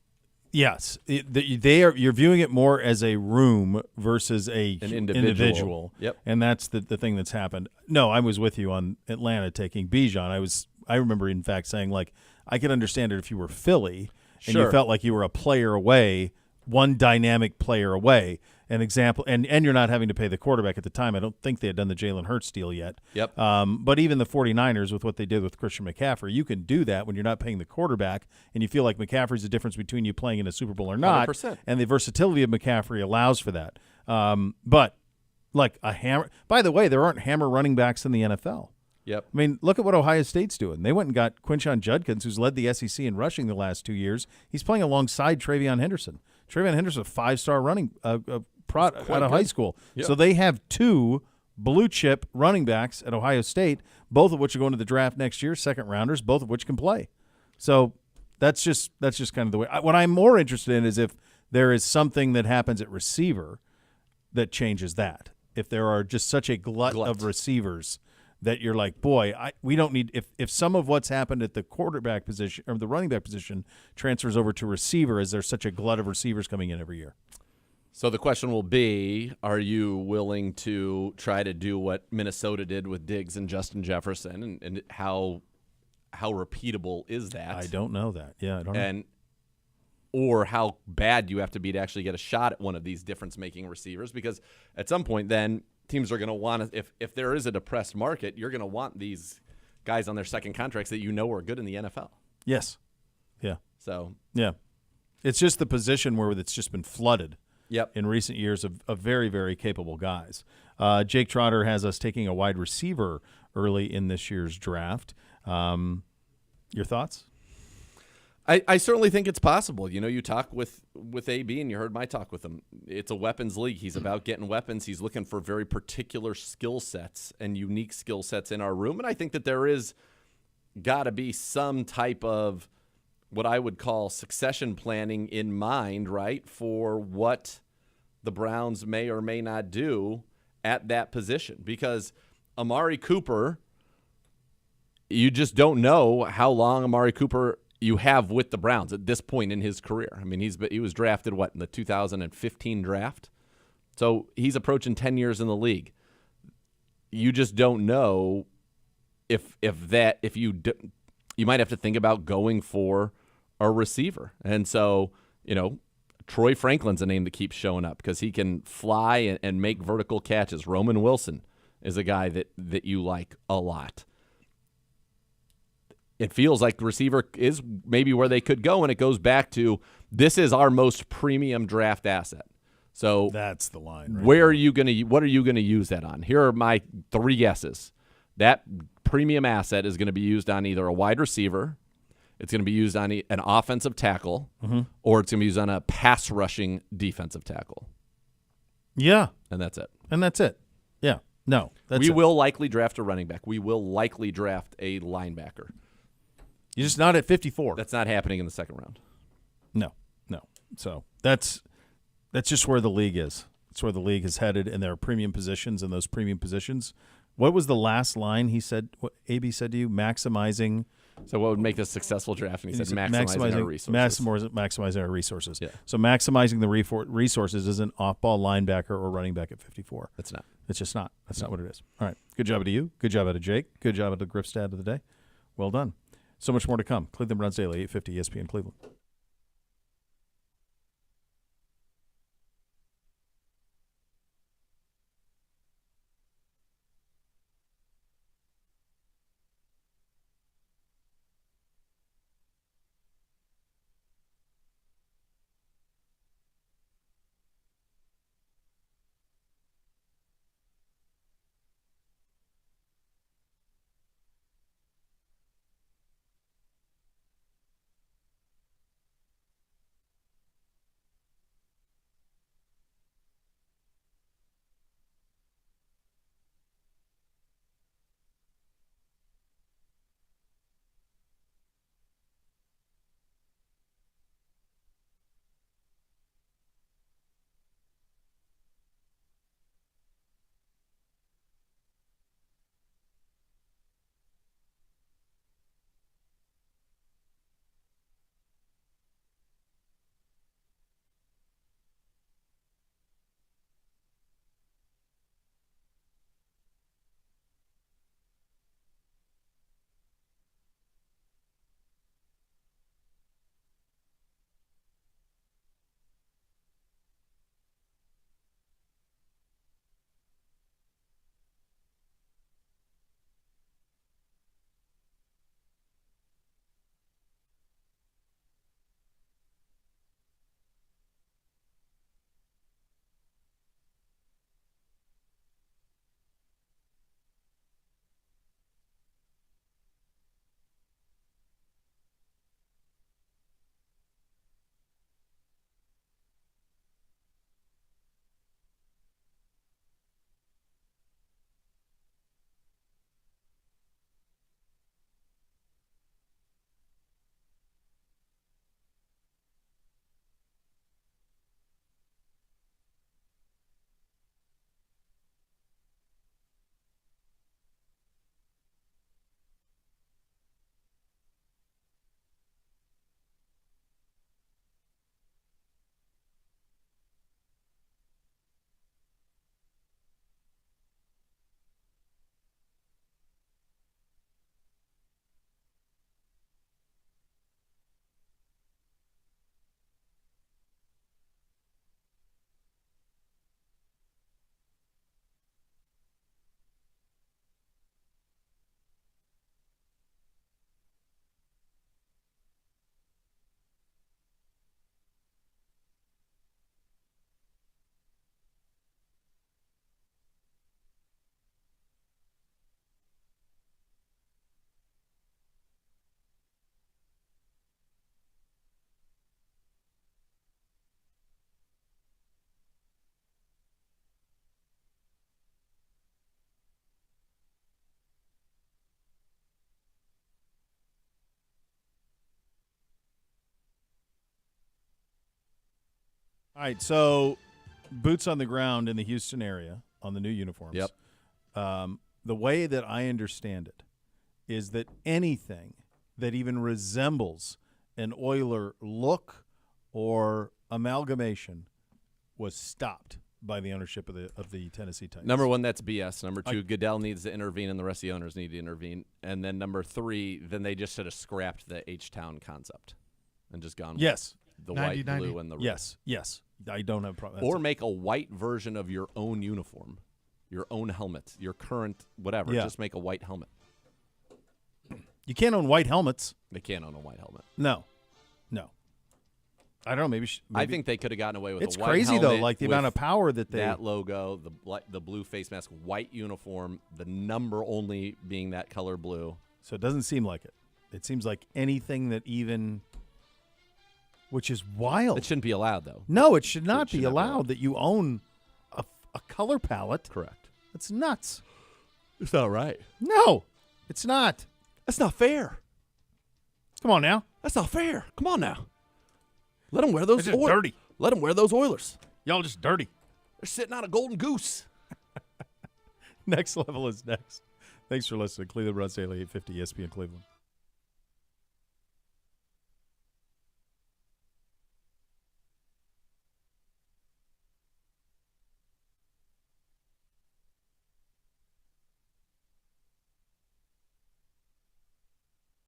You're viewing it more as a room versus an individual. Yep. And that's the thing that's happened. No, I was with you on Atlanta taking Bijan. I remember, in fact, saying, like, I could understand it if you were Philly and you felt like you were a player away, one dynamic player away. An example, and you're not having to pay the quarterback at the time. I don't think they had done the Jalen Hurts deal yet. Yep. But even the 49ers, with what they did with Christian McCaffrey, you can do that when you're not paying the quarterback, and you feel like McCaffrey's the difference between you playing in a Super Bowl or not. 100%. And the versatility of McCaffrey allows for that. But like a hammer. By the way, there aren't hammer running backs in the NFL. Yep. I mean, look at what Ohio State's doing. They went and got Quinshon Judkins, who's led the SEC in rushing the last 2 years. He's playing alongside Travion Henderson. Travion Henderson, a 5-star running out of high school. Yep. So they have 2 blue-chip running backs at Ohio State, both of which are going to the draft next year, second-rounders, both of which can play. So that's just kind of the way. What I'm more interested in is if there is something that happens at receiver that changes that. If there are just such a glut. Of receivers that you're like, boy, we don't need – if some of what's happened at the quarterback position or the running back position transfers over to receiver, is there such a glut of receivers coming in every year? So the question will be, are you willing to try to do what Minnesota did with Diggs and Justin Jefferson, and how repeatable is that? I don't know that. Yeah, I don't know. Or how bad you have to be to actually get a shot at one of these difference-making receivers, because at some point then teams are going to want to, if there is a depressed market, you're going to want these guys on their second contracts that you know are good in the NFL. Yes. Yeah. So. Yeah. It's just the position where it's just been flooded. Yep. In recent years of very, very capable guys. Jake Trotter has us taking a wide receiver early in this year's draft. Your thoughts? I certainly think it's possible. You talk with AB, and you heard my talk with him. It's a weapons league. He's about getting weapons. He's looking for very particular skill sets and unique skill sets in our room. And I think that there is got to be some type of what I would call succession planning in mind, right, for what the Browns may or may not do at that position. Because Amari Cooper, you just don't know how long Amari Cooper you have with the Browns at this point in his career. I mean, he was drafted, in the 2015 draft? So he's approaching 10 years in the league. You just don't know if you might have to think about going for a receiver. And so, Troy Franklin's a name that keeps showing up because he can fly and make vertical catches. Roman Wilson is a guy that you like a lot. It feels like the receiver is maybe where they could go, and it goes back to this is our most premium draft asset. So that's the line. Right what there. are you going to use that on? Here are my 3 guesses. That premium asset is going to be used on either a wide receiver, it's going to be used on an offensive tackle, or it's going to be used on a pass rushing defensive tackle. Yeah. And that's it. Yeah. No. We will likely draft a running back. We will likely draft a linebacker. You're just not at 54. That's not happening in the second round. No. So that's just where the league is. It's where the league is headed, and there are premium positions, and those premium positions. What was the last line he said? What AB said to you? Maximizing. So what would make this successful draft? And he said maximizing our resources. Maximizing our resources. Yeah. So maximizing the resources isn't off-ball linebacker or running back at 54. That's not. It's just not. That's not what it is. All right. Good job to you. Good job out of Jake. Good job out of Griff Stat of the day. Well done. So much more to come. Cleveland Browns Daily, 850 ESPN Cleveland. All right, so boots on the ground in the Houston area on the new uniforms. Yep. The way that I understand it is that anything that even resembles an Oiler look or amalgamation was stopped by the ownership of the Tennessee Titans. Number 1, that's BS. Number 2, Goodell needs to intervene, and the rest of the owners need to intervene. And then number 3, then they just should have scrapped the H-Town concept and just gone Yes. with the 90, white, 90. blue, and the red. Yes. I don't have a problem. Or make a white version of your own uniform, your own helmet, your current whatever. Yeah. Just make a white helmet. You can't own white helmets. They can't own a white helmet. No. I don't know. Maybe I think they could have gotten away with it's a white crazy helmet though, like the amount with of power that they. that logo, the blue face mask, white uniform, the number only being that color blue. So it doesn't seem like it. It seems like anything that even, which is wild. It shouldn't be allowed though. No, it should not It should be not be allowed allowed. that you own a color palette. Correct. That's nuts. It's not right. No, it's not. That's not fair. Come on now. That's not fair. Come on now. Let them wear those. That's just dirty. Let them wear those Oilers. Y'all just dirty. They're sitting on a golden goose. Next level is next. Thanks for listening. Cleveland Runs Daily 850 ESPN Cleveland.